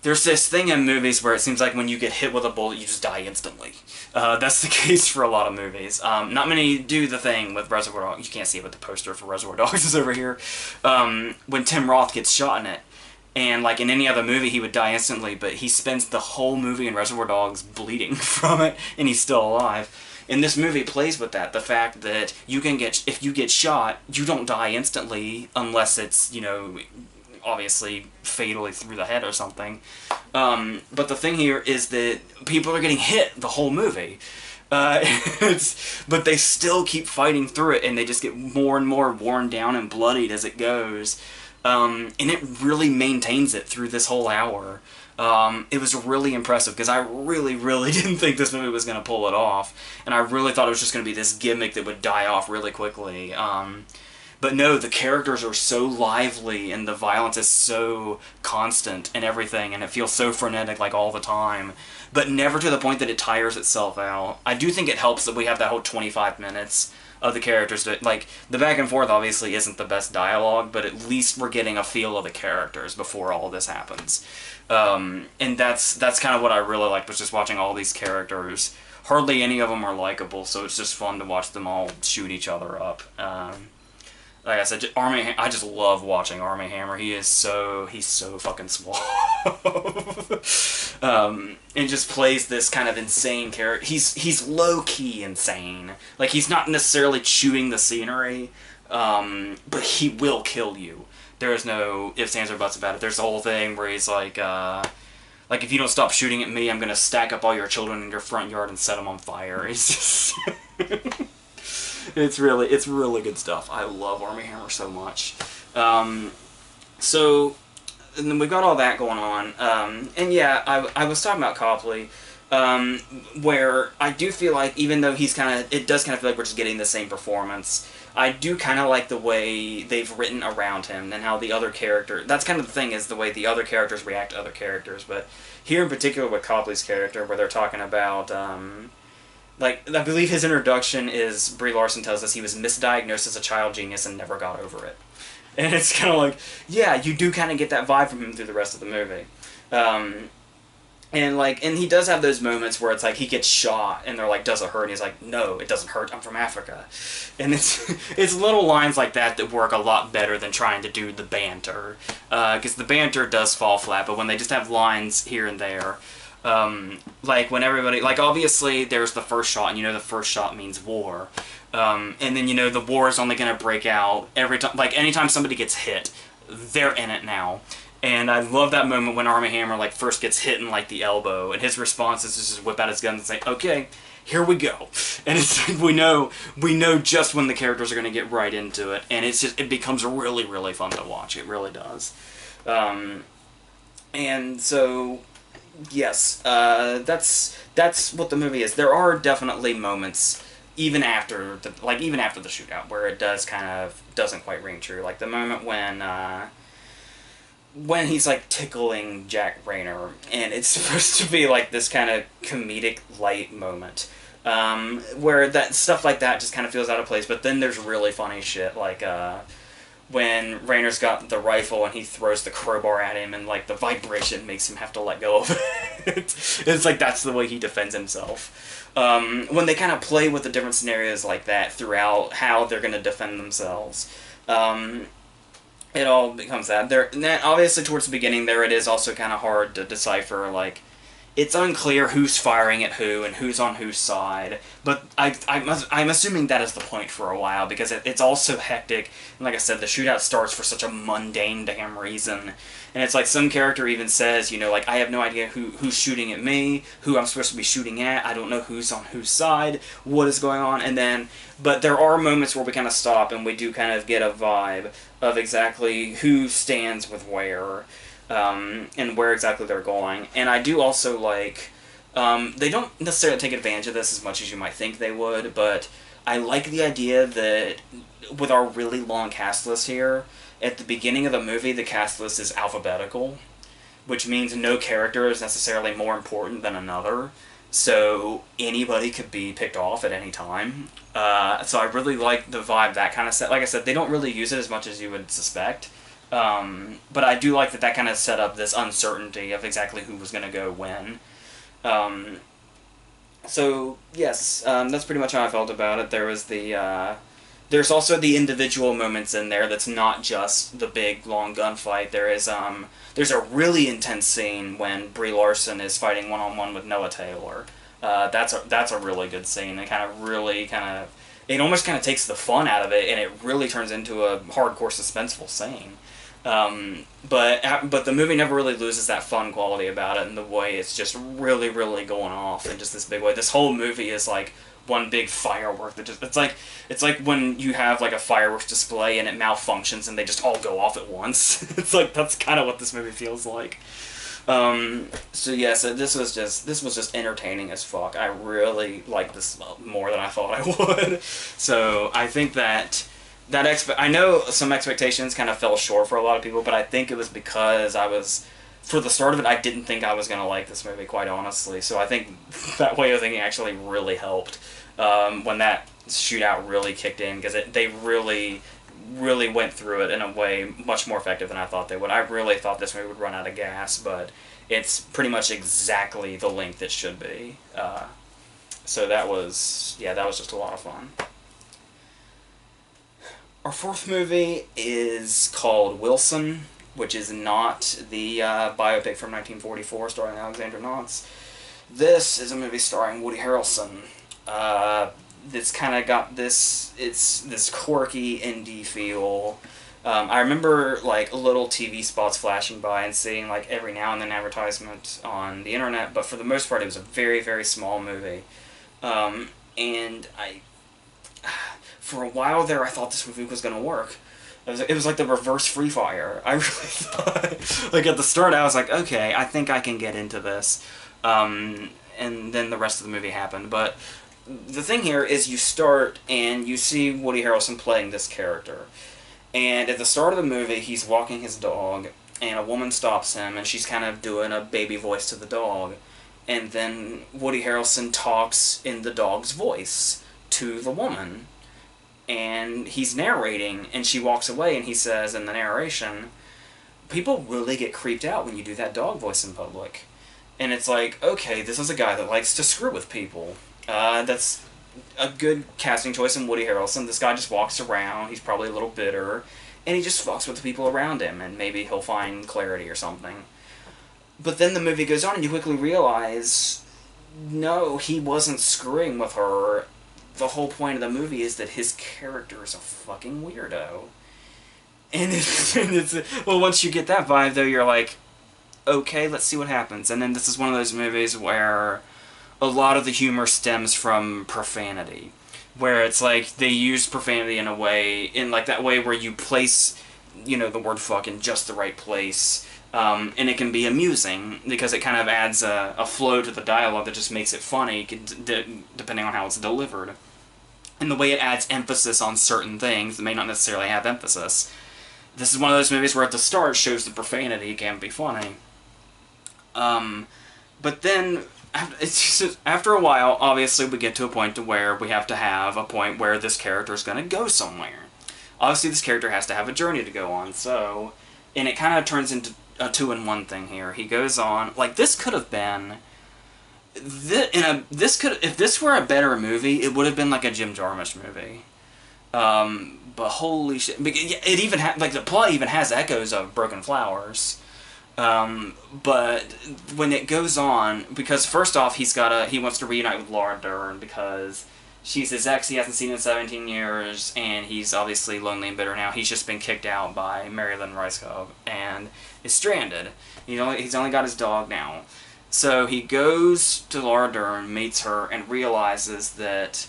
Speaker 1: there's this thing in movies where it seems like when you get hit with a bullet, you just die instantly. That's the case for a lot of movies. Not many do the thing with Reservoir Dogs. You can't see it, but the poster for Reservoir Dogs is over here. When Tim Roth gets shot in it, and like in any other movie, he would die instantly, but he spends the whole movie in Reservoir Dogs bleeding from it, and he's still alive. And this movie plays with that, the fact that you can if you get shot, you don't die instantly unless it's, you know, obviously fatally through the head or something. But the thing here is that people are getting hit the whole movie. But they still keep fighting through it, and they just get more and more worn down and bloodied as it goes. And it really maintains it through this whole hour. It was really impressive, because I really didn't think this movie was going to pull it off. And I really thought it was just going to be this gimmick that would die off really quickly. But no, the characters are so lively, and the violence is so constant and everything, and it feels so frenetic like all the time. But never to the point that it tires itself out. I do think it helps that we have that whole 25 minutes of the characters. That, like, the back and forth obviously isn't the best dialogue, but at least we're getting a feel of the characters before all this happens. And that's kind of what I really liked, was just watching all these characters. Hardly any of them are likable, so it's just fun to watch them all shoot each other up. Like I said, I just love watching Armie Hammer. He's so fucking suave. And just plays this kind of insane character. He's low-key insane. Like, he's not necessarily chewing the scenery, but he will kill you. There is no ifs, ands, or buts about it. There's the whole thing where he's like, if you don't stop shooting at me, I'm gonna stack up all your children in your front yard and set them on fire. It's just... It's really good stuff. I love Armie Hammer so much. So, and then we've got all that going on. And yeah, I was talking about Copley, where I do feel like, even though it does kind of feel like we're just getting the same performance, I do kind of like the way they've written around him, and how the other character, that's kind of the thing, is the way the other characters react to other characters. But here in particular with Copley's character, where they're talking about, like, I believe his introduction is, Brie Larson tells us he was misdiagnosed as a child genius and never got over it. And it's kind of like, yeah, you do kind of get that vibe from him through the rest of the movie. And he does have those moments where it's like, he gets shot, and they're like, does it hurt? And he's like, no, it doesn't hurt, I'm from Africa. And it's little lines like that that work a lot better than trying to do the banter. Because the banter does fall flat, but when they just have lines here and there, like when everybody, like obviously there's the first shot, and you know the first shot means war. And then you know the war is only going to break out every time, like anytime somebody gets hit, they're in it now. And I love that moment when Armie Hammer like first gets hit in like the elbow, and his response is to just whip out his gun and say, okay, here we go. And it's like, we know just when the characters are going to get right into it, and it becomes really fun to watch. It really does. And so, yes, that's what the movie is. There are definitely moments, even after the shootout, where it doesn't quite ring true. Like the moment when he's like tickling Jack Rayner, and it's supposed to be like this kind of comedic light moment, where that stuff like that just kind of feels out of place. But then there's really funny shit, like when Rayner's got the rifle and he throws the crowbar at him, and like the vibration makes him have to let go of it. It's like that's the way he defends himself. When they kind of play with the different scenarios like that throughout how they're going to defend themselves, it all becomes that. And then obviously towards the beginning there, it is also kind of hard to decipher, like, it's unclear who's firing at who and who's on whose side, but I'm assuming that is the point for a while, because it's all so hectic, and like I said, the shootout starts for such a mundane damn reason, and it's like some character even says, you know, like, I have no idea who's shooting at me, who I'm supposed to be shooting at, I don't know who's on whose side, what is going on, and then, but there are moments where we kind of stop and we do kind of get a vibe of exactly who stands with where, and where exactly they're going. And I do also like, they don't necessarily take advantage of this as much as you might think they would, but I like the idea that with our really long cast list here, at the beginning of the movie the cast list is alphabetical, which means no character is necessarily more important than another, so anybody could be picked off at any time. So I really like the vibe that kind of set. Like I said, they don't really use it as much as you would suspect. But I do like that that kind of set up this uncertainty of exactly who was going to go when. Um, so yes, that's pretty much how I felt about it. There was there's also the individual moments in there that's not just the big long gunfight. There's a really intense scene when Brie Larson is fighting one-on-one with Noah Taylor. That's a really good scene. It it almost kind of takes the fun out of it, and it really turns into a hardcore suspenseful scene. But the movie never really loses that fun quality about it, and the way it's just really, really going off in just this big way. This whole movie is like one big firework that just it's like when you have like a fireworks display and it malfunctions and they just all go off at once. It's like that's kind of what this movie feels like. So yeah, so this was just entertaining as fuck. I really liked this more than I thought I would. So I think I know some expectations kind of fell short for a lot of people, but I think it was because for the start of it, I didn't think I was going to like this movie, quite honestly. So I think that way of thinking actually really helped when that shootout really kicked in, because they really, really went through it in a way much more effective than I thought they would. I really thought this movie would run out of gas, but it's pretty much exactly the length it should be. So that was just a lot of fun. Our fourth movie is called Wilson, which is not the biopic from 1944 starring Alexander Knox. This is a movie starring Woody Harrelson. It's kind of got this quirky indie feel. I remember like little TV spots flashing by and seeing like every now and then advertisement on the internet, but for the most part it was a very, very small movie. And for a while there I thought this movie was going to work. It was like the reverse Free Fire. I really thought, like at the start I was like, okay, I think I can get into this. And then the rest of the movie happened. But the thing here is you start and you see Woody Harrelson playing this character. And at the start of the movie, he's walking his dog, and a woman stops him, and she's kind of doing a baby voice to the dog. And then Woody Harrelson talks in the dog's voice to the woman. And he's narrating, and she walks away, and he says in the narration, people really get creeped out when you do that dog voice in public. And it's like, okay, this is a guy that likes to screw with people. That's a good casting choice in Woody Harrelson. This guy just walks around, he's probably a little bitter, and he just fucks with the people around him, and maybe he'll find clarity or something. But then the movie goes on, and you quickly realize, no, he wasn't screwing with her. The whole point of the movie is that his character is a fucking weirdo. And well, once you get that vibe, though, you're like, okay, let's see what happens. And then this is one of those movies where a lot of the humor stems from profanity, where it's like they use profanity in a way, in like that way where you place, you know, the word fuck in just the right place, and it can be amusing because it kind of adds a flow to the dialogue that just makes it funny, depending on how it's delivered. And the way it adds emphasis on certain things that may not necessarily have emphasis. This is one of those movies where at the start it shows the profanity can be funny. But then, it's just, after a while, obviously we get to a point to where we have to have a point where this character is going to go somewhere. Obviously this character has to have a journey to go on, so... And it kind of turns into a two-in-one thing here. He goes on... Like, this could have been... If this were a better movie, it would have been like a Jim Jarmusch movie. But holy shit... It even like, the plot even has echoes of Broken Flowers. But when it goes on, because first off he wants to reunite with Laura Dern because she's his ex he hasn't seen in 17 years, and he's obviously lonely and bitter now. He's just been kicked out by Marilyn Rice-Cobb and is stranded. He's only got his dog now. So he goes to Laura Dern, meets her, and realizes that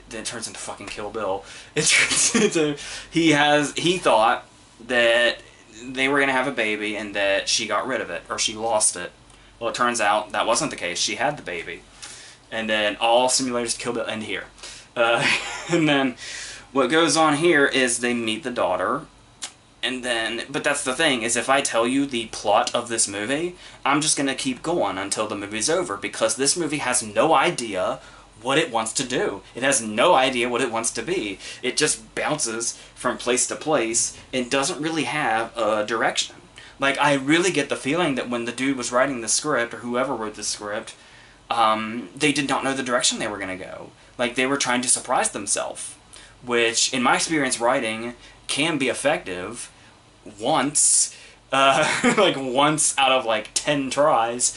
Speaker 1: then it turns into fucking Kill Bill. It turns into he thought that they were going to have a baby and that she got rid of it, or she lost it. Well, it turns out that wasn't the case. She had the baby. And then all simulators to Kill Bill end here. And then what goes on here is they meet the daughter. And then, but that's the thing, is if I tell you the plot of this movie, I'm just going to keep going until the movie's over, because this movie has no idea what it wants to do. It has no idea what it wants to be. It just bounces from place to place and doesn't really have a direction. Like, I really get the feeling that when the dude was writing the script, or whoever wrote the script, they did not know the direction they were going to go. Like, they were trying to surprise themselves, which, in my experience writing, can be effective once, like once out of like 10 tries.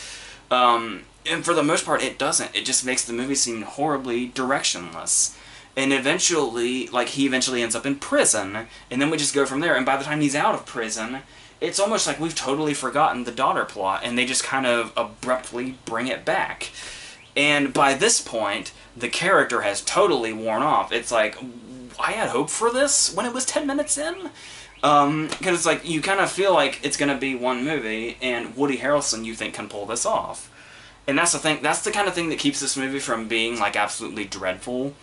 Speaker 1: And for the most part, it doesn't. It just makes the movie seem horribly directionless. And eventually, like, he eventually ends up in prison, and then we just go from there. And by the time he's out of prison, it's almost like we've totally forgotten the daughter plot, and they just kind of abruptly bring it back. And by this point, the character has totally worn off. It's like, I had hope for this when it was 10 minutes in. Because it's like, you kind of feel like it's going to be one movie, and Woody Harrelson, you think, can pull this off. And that's the thing, that's the kind of thing that keeps this movie from being, like, absolutely dreadful,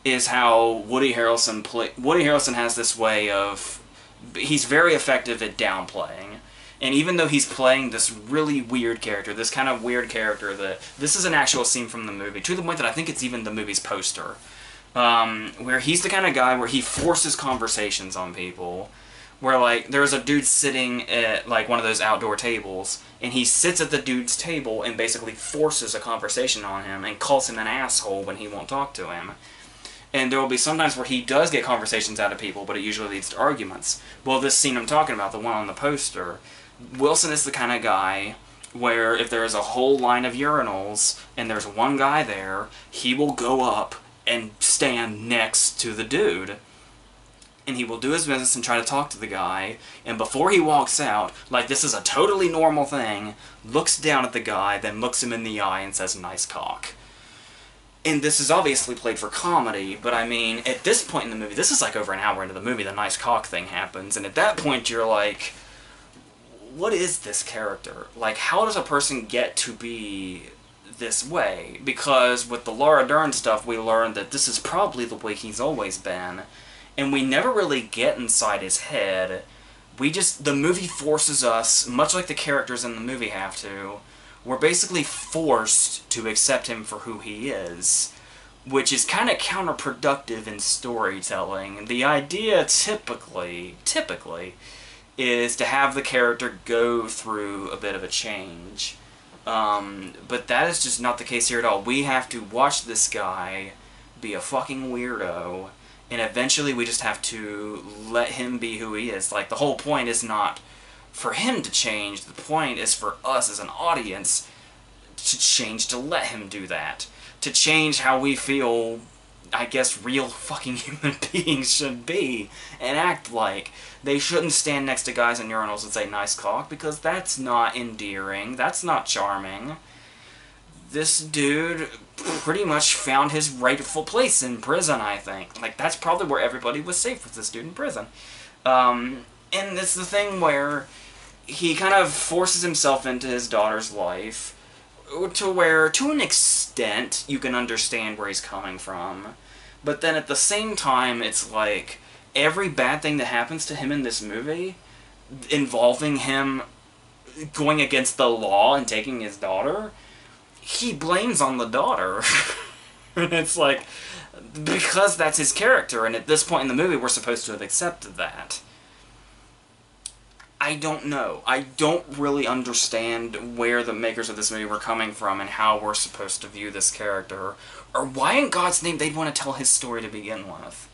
Speaker 1: is how Woody Harrelson has this way of, he's very effective at downplaying. And even though he's playing this really weird character, this kind of weird character that, this is an actual scene from the movie, to the point that I think it's even the movie's poster, where he's the kind of guy where he forces conversations on people, where, like, there's a dude sitting at, like, one of those outdoor tables, and he sits at the dude's table and basically forces a conversation on him and calls him an asshole when he won't talk to him. And there will be sometimes where he does get conversations out of people, but it usually leads to arguments. Well, this scene I'm talking about, the one on the poster, Wilson is the kind of guy where if there is a whole line of urinals and there's one guy there, he will go up and stand next to the dude. And he will do his business and try to talk to the guy, and before he walks out, like this is a totally normal thing, looks down at the guy, then looks him in the eye and says, "Nice cock." And this is obviously played for comedy, but I mean, at this point in the movie, this is like over an hour into the movie, the nice cock thing happens, and at that point you're like, what is this character? Like, how does a person get to be this way? Because with the Laura Dern stuff, we learned that this is probably the way he's always been. And we never really get inside his head. The movie forces us, much like the characters in the movie have to, we're basically forced to accept him for who he is, which is kind of counterproductive in storytelling. The idea typically, is to have the character go through a bit of a change. But that is just not the case here at all. We have to watch this guy be a fucking weirdo, and eventually we just have to let him be who he is. Like, the whole point is not for him to change, the point is for us as an audience to change, to let him do that. To change how we feel, I guess, real fucking human beings should be and act like. They shouldn't stand next to guys in urinals and say, "Nice cock," because that's not endearing, that's not charming. This dude pretty much found his rightful place in prison, I think. Like, that's probably where everybody was safe, with this dude in prison. And it's the thing where he kind of forces himself into his daughter's life, to where, to an extent, you can understand where he's coming from. But then at the same time, it's like, every bad thing that happens to him in this movie, involving him going against the law and taking his daughter, he blames on the daughter. And it's like, because that's his character, and at this point in the movie we're supposed to have accepted that. I don't know. I don't really understand where the makers of this movie were coming from and how we're supposed to view this character, or why in God's name they'd want to tell his story to begin with.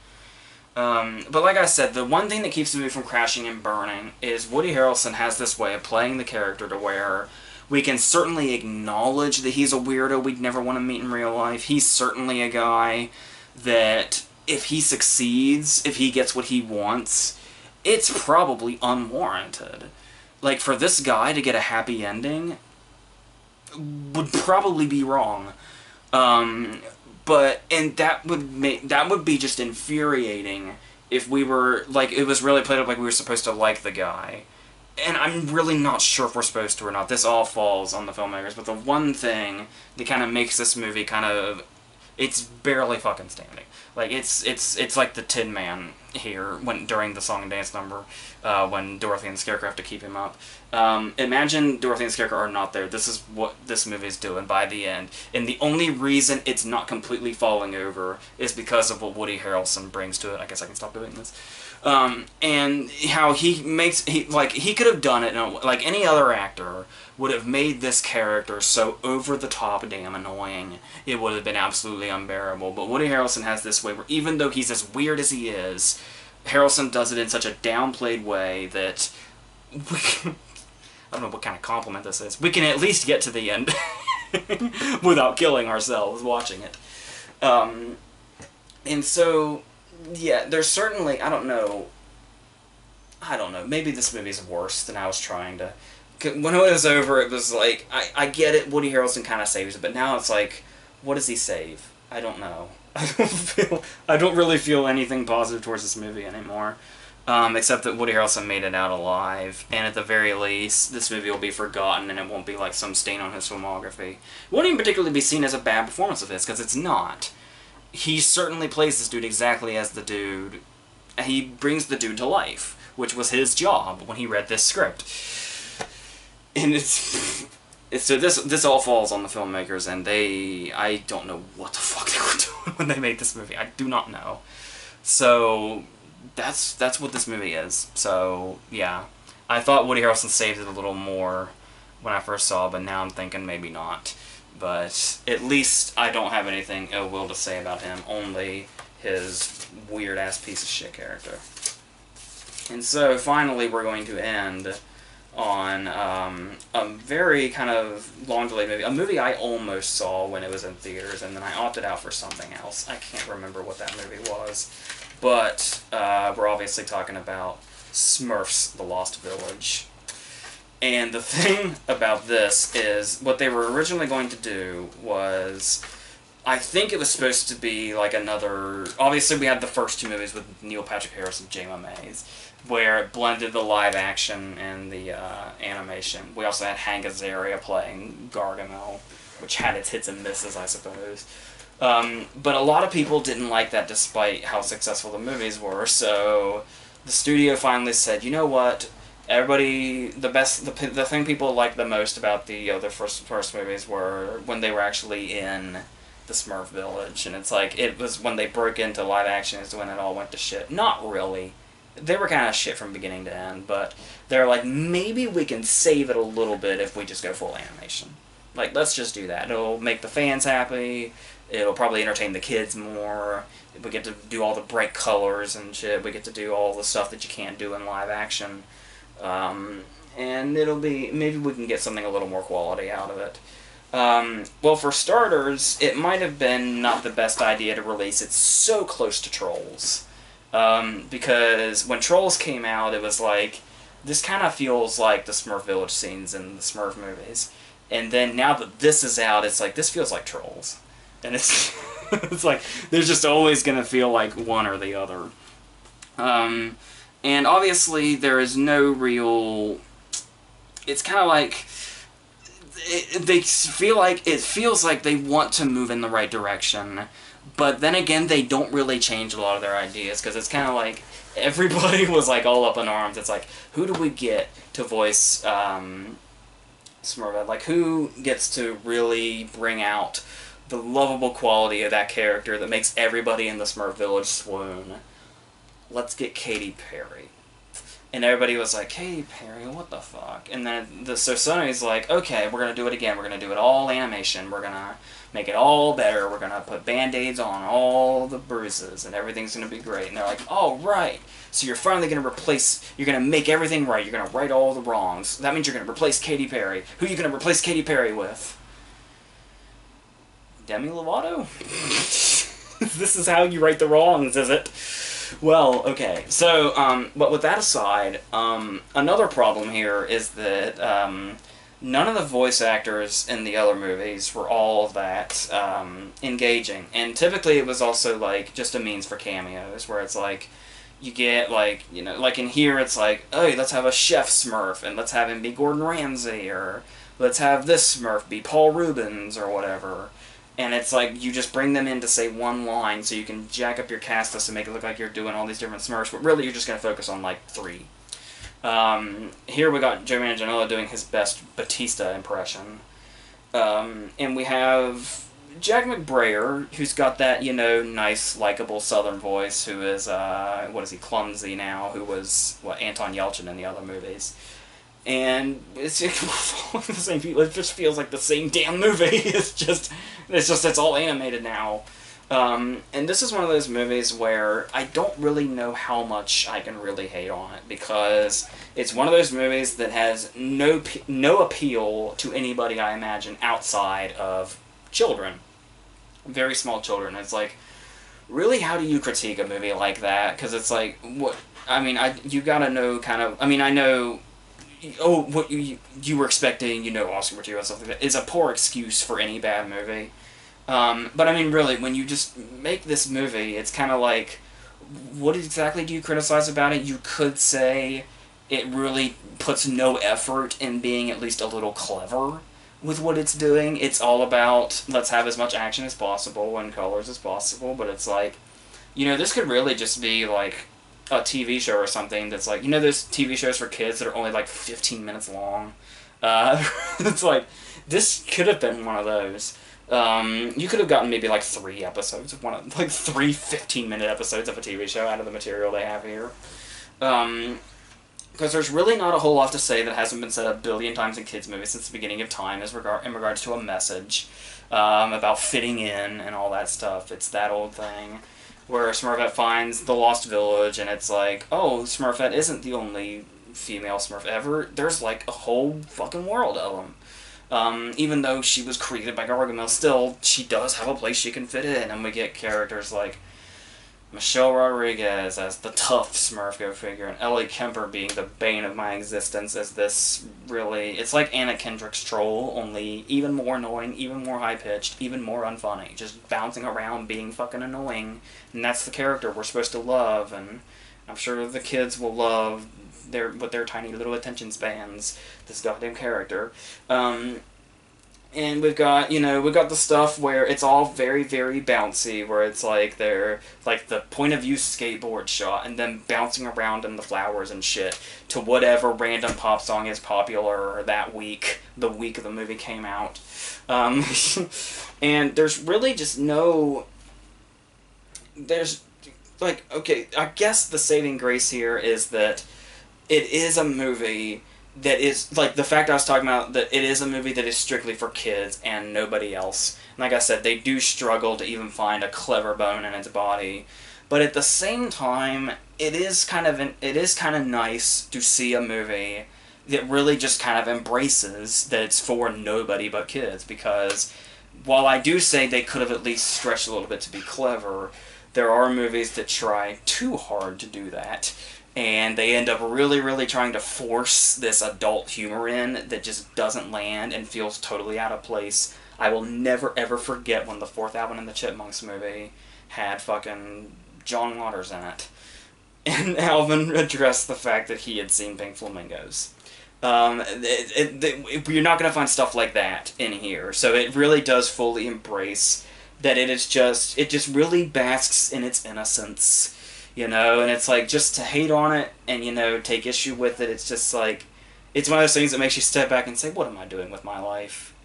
Speaker 1: But like I said, the one thing that keeps the movie from crashing and burning is Woody Harrelson has this way of playing the character to where we can certainly acknowledge that he's a weirdo we'd never want to meet in real life. He's certainly a guy that, if he succeeds, if he gets what he wants, it's probably unwarranted. Like, for this guy to get a happy ending would probably be wrong. And that would be just infuriating if we were, like, it was really played up like we were supposed to like the guy. And I'm really not sure if we're supposed to or not. This all falls on the filmmakers. But the one thing that kind of makes this movie kind of, it's barely fucking standing. Like, it's like the Tin Man here during the song and dance number, when Dorothy and the Scarecrow have to keep him up. Imagine Dorothy and the Scarecrow are not there. This is what this movie is doing by the end. And the only reason it's not completely falling over is because of what Woody Harrelson brings to it. I guess I can stop doing this. And how he could have done it, like any other actor would have made this character so over-the-top damn annoying, it would have been absolutely unbearable. But Woody Harrelson has this way where even though he's as weird as he is, Harrelson does it in such a downplayed way that we can, I don't know what kind of compliment this is, we can at least get to the end without killing ourselves watching it. And so, yeah, there's certainly, I don't know, maybe this movie's worse than I was trying to... When it was over, it was like, I get it, Woody Harrelson kind of saves it, but now it's like, what does he save? I don't know. I don't really feel anything positive towards this movie anymore, except that Woody Harrelson made it out alive, and at the very least, this movie will be forgotten, and it won't be like some stain on his filmography. It won't even particularly be seen as a bad performance of his, because it's not. He certainly plays this dude exactly as the dude. He brings the dude to life, which was his job when he read this script. And so this all falls on the filmmakers, and I don't know what the fuck they were doing when they made this movie. I do not know. So that's what this movie is. So yeah, I thought Woody Harrelson saved it a little more when I first saw it, but now I'm thinking maybe not. But at least I don't have anything ill will to say about him, only his weird ass piece of shit character. And so finally we're going to end on a very kind of long delayed movie. A movie I almost saw when it was in theaters, and then I opted out for something else. I can't remember what that movie was. But we're obviously talking about Smurfs, The Lost Village. And the thing about this is, what they were originally going to do was, I think it was supposed to be like another... Obviously we had the first two movies with Neil Patrick Harris and Jayma Mays, where it blended the live action and the animation. We also had Hank Azaria playing Gargamel, which had its hits and misses, I suppose. But a lot of people didn't like that despite how successful the movies were, so the studio finally said, you know what, everybody, the thing people liked the most about the first movies were when they were actually in the Smurf Village, and it's like, it was when they broke into live action is when it all went to shit. Not really. They were kind of shit from beginning to end, but they're like, maybe we can save it a little bit if we just go full animation. Like, let's just do that. It'll make the fans happy, it'll probably entertain the kids more, we get to do all the bright colors and shit, we get to do all the stuff that you can't do in live action, and it'll be, maybe we can get something a little more quality out of it. Well, for starters, it might have been not the best idea to release it so close to Trolls. Because when Trolls came out, it was like, this kind of feels like the Smurf Village scenes in the Smurf movies. And then now that this is out, it's like, this feels like Trolls. And it's, it's like, there's just always going to feel like one or the other. And obviously, there is no real... It's kind of like... it feels like they want to move in the right direction. But then again, they don't really change a lot of their ideas, because it's kind of like, everybody was like all up in arms. It's like, who do we get to voice Smurfette? Like, who gets to really bring out the lovable quality of that character that makes everybody in the Smurf Village swoon? Let's get Katy Perry. And everybody was like, Katy Perry, what the fuck? And then so Sony's like, okay, we're going to do it again. We're going to do it all animation. We're going to make it all better. We're going to put Band-Aids on all the bruises, and everything's going to be great. And they're like, oh, right. So you're finally going to you're going to make everything right. You're going to right all the wrongs. That means you're going to replace Katy Perry. Who are you going to replace Katy Perry with? Demi Lovato? This is how you right the wrongs, is it? Well, okay. So, but with that aside, another problem here is that none of the voice actors in the other movies were all that engaging. And typically it was also, like, just a means for cameos, where it's like, you get, like, you know, like in here it's like, oh, let's have a chef Smurf, and let's have him be Gordon Ramsay, or let's have this Smurf be Paul Rubens, or whatever. And it's like, you just bring them in to say one line so you can jack up your cast list and make it look like you're doing all these different Smurfs, but really you're just going to focus on, like, 3. Here we got Joe Manganiello doing his best Batista impression. And we have Jack McBrayer, who's got that, you know, nice, likable Southern voice, who is, what is he, Clumsy now, who was, Anton Yelchin in the other movies. And it's the same people. It just feels like the same damn movie. It's all animated now. And this is one of those movies where I don't really know how much I can really hate on it, because it's one of those movies that has no appeal to anybody, I imagine, outside of children. Very small children. It's like, really, how do you critique a movie like that? Because it's like, what, I mean, you gotta know kind of, I mean, I know, what you were expecting, you know, Oscar material and stuff like that, is a poor excuse for any bad movie. But I mean, really, when you just make this movie, it's kind of like, what exactly do you criticize about it? You could say it really puts no effort in being at least a little clever with what it's doing. It's all about, let's have as much action as possible and colors as possible, but it's like, you know, this could really just be like a TV show or something that's like, you know, those TV shows for kids that are only like 15 minutes long? It's like, this could have been one of those. You could have gotten maybe like 3 episodes of like 3 15-minute episodes of a TV show out of the material they have here. Because there's really not a whole lot to say that hasn't been said a billion times in kids' movies since the beginning of time in regards to a message about fitting in and all that stuff. It's that old thing where Smurfette finds the lost village, and it's like, oh, Smurfette isn't the only female Smurf ever. There's like a whole fucking world of them. Even though she was created by Gargamel, still, she does have a place she can fit in, and we get characters like Michelle Rodriguez as the tough Smurf, go figure, and Ellie Kemper being the bane of my existence as this really... It's like Anna Kendrick's troll, only even more annoying, even more high-pitched, even more unfunny. Just bouncing around being fucking annoying, and that's the character we're supposed to love, and I'm sure the kids will love with their tiny little attention spans this goddamn character. And we've got, you know, we've got the stuff where it's all very, very bouncy, where it's like they're, like, the point-of-view skateboard shot, and then bouncing around in the flowers and shit, to whatever random pop song is popular that week, the week the movie came out. And there's really just no... There's, like, okay, I guess the saving grace here is that it is a movie that is, like, the fact I was talking about, that it is a movie that is strictly for kids and nobody else. And like I said, they do struggle to even find a clever bone in its body. But at the same time, it is kind of nice to see a movie that really just kind of embraces that it's for nobody but kids. Because while I do say they could have at least stretched a little bit to be clever, there are movies that try too hard to do that. And they end up really, really trying to force this adult humor in that just doesn't land and feels totally out of place. I will never, ever forget when the 4th Alvin and the Chipmunks movie had fucking John Waters in it. And Alvin addressed the fact that he had seen Pink Flamingos. You're not going to find stuff like that in here. So it really does fully embrace that it just really basks in its innocence. You know, and it's like, just to hate on it and, you know, take issue with it, it's just like, it's one of those things that makes you step back and say, what am I doing with my life?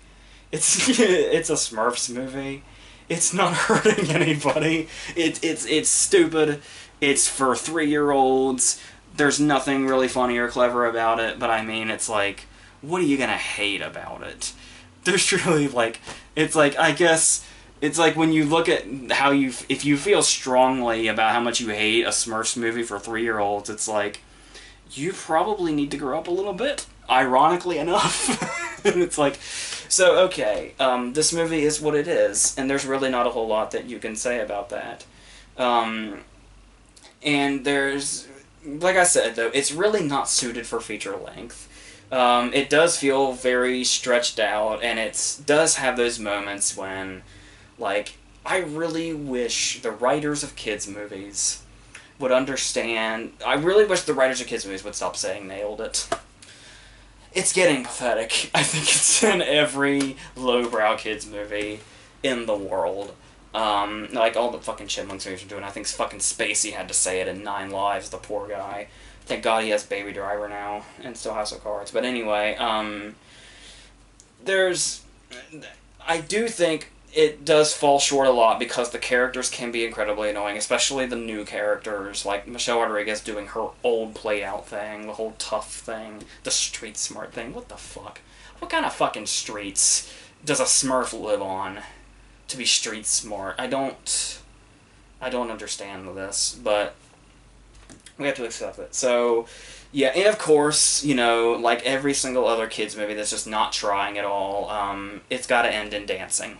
Speaker 1: It's a Smurfs movie. It's not hurting anybody. It's stupid. It's for 3-year-olds. There's nothing really funny or clever about it, but I mean, it's like, what are you gonna hate about it? There's really, like, it's like, I guess... It's like when you look at how if you feel strongly about how much you hate a Smurfs movie for 3-year-olds, it's like, you probably need to grow up a little bit, ironically enough. And it's like, so, okay, this movie is what it is, and there's really not a whole lot that you can say about that. And there's, like I said, though, it's really not suited for feature length. It does feel very stretched out, and it does have those moments when... Like, I really wish the writers of kids' movies would understand... I really wish the writers of kids' movies would stop saying nailed it. It's getting pathetic. I think it's in every lowbrow kids' movie. in the world. Like all the fucking Chipmunks movies are doing. I think fucking Spacey had to say it in 9 Lives, the poor guy. Thank God he has Baby Driver now and still House of Cards. But anyway, I do think it does fall short a lot because the characters can be incredibly annoying, especially the new characters, like Michelle Rodriguez doing her old play-out thing, the whole tough thing, the street smart thing. What the fuck? What kind of fucking streets does a Smurf live on to be street smart? I don't understand this, but we have to accept it. So, yeah, and of course, you know, like every single other kids movie that's just not trying at all, it's got to end in dancing.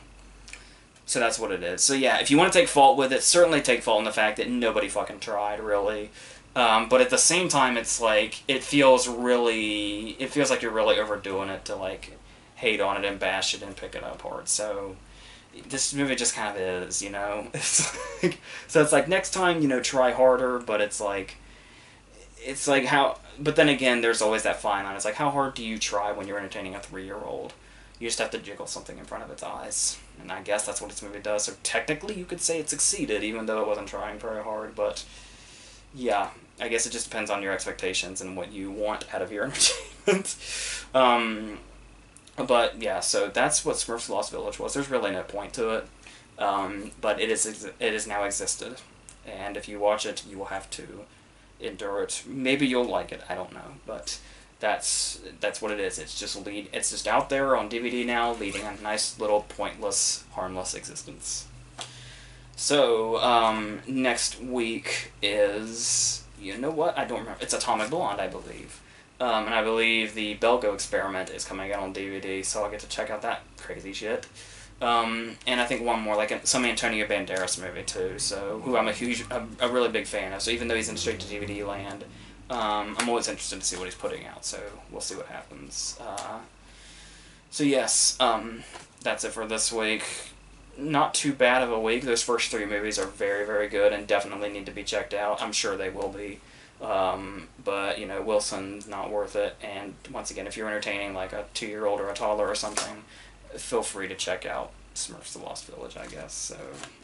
Speaker 1: So that's what it is. So yeah, if you want to take fault with it, certainly take fault in the fact that nobody fucking tried, really. But at the same time, it's like, it feels like you're really overdoing it to, like, hate on it and bash it and pick it apart. So this movie just kind of is, you know? So it's like, next time, you know, try harder, but it's like how... But then again, there's always that fine line. It's like, how hard do you try when you're entertaining a 3-year-old? You just have to jiggle something in front of its eyes. And I guess that's what this movie does. So technically, you could say it succeeded, even though it wasn't trying very hard. But, yeah, I guess it just depends on your expectations and what you want out of your entertainment. But, yeah, so that's what Smurfs Lost Village was. There's really no point to it. But it is now existed. And if you watch it, you will have to endure it. Maybe you'll like it. I don't know. But... That's what it is. It's just out there on DVD now, leading a nice little pointless, harmless existence. So, next week is, you know what? I don't remember. It's Atomic Blonde, I believe. And I believe the Belko Experiment is coming out on DVD, so I'll get to check out that crazy shit. And I think one more, like some Antonio Banderas movie too. So, who I'm a really big fan of. So even though he's in straight to DVD land. I'm always interested to see what he's putting out, so we'll see what happens. So yes, that's it for this week. Not too bad of a week. Those first 3 movies are very, very good and definitely need to be checked out. I'm sure they will be. But, you know, Wilson's not worth it. And once again, if you're entertaining like a 2-year-old or a toddler or something, feel free to check out Smurfs The Lost Village, I guess. So,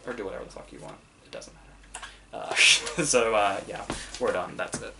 Speaker 1: or do whatever the fuck you want. It doesn't matter. So, yeah, we're done. That's it.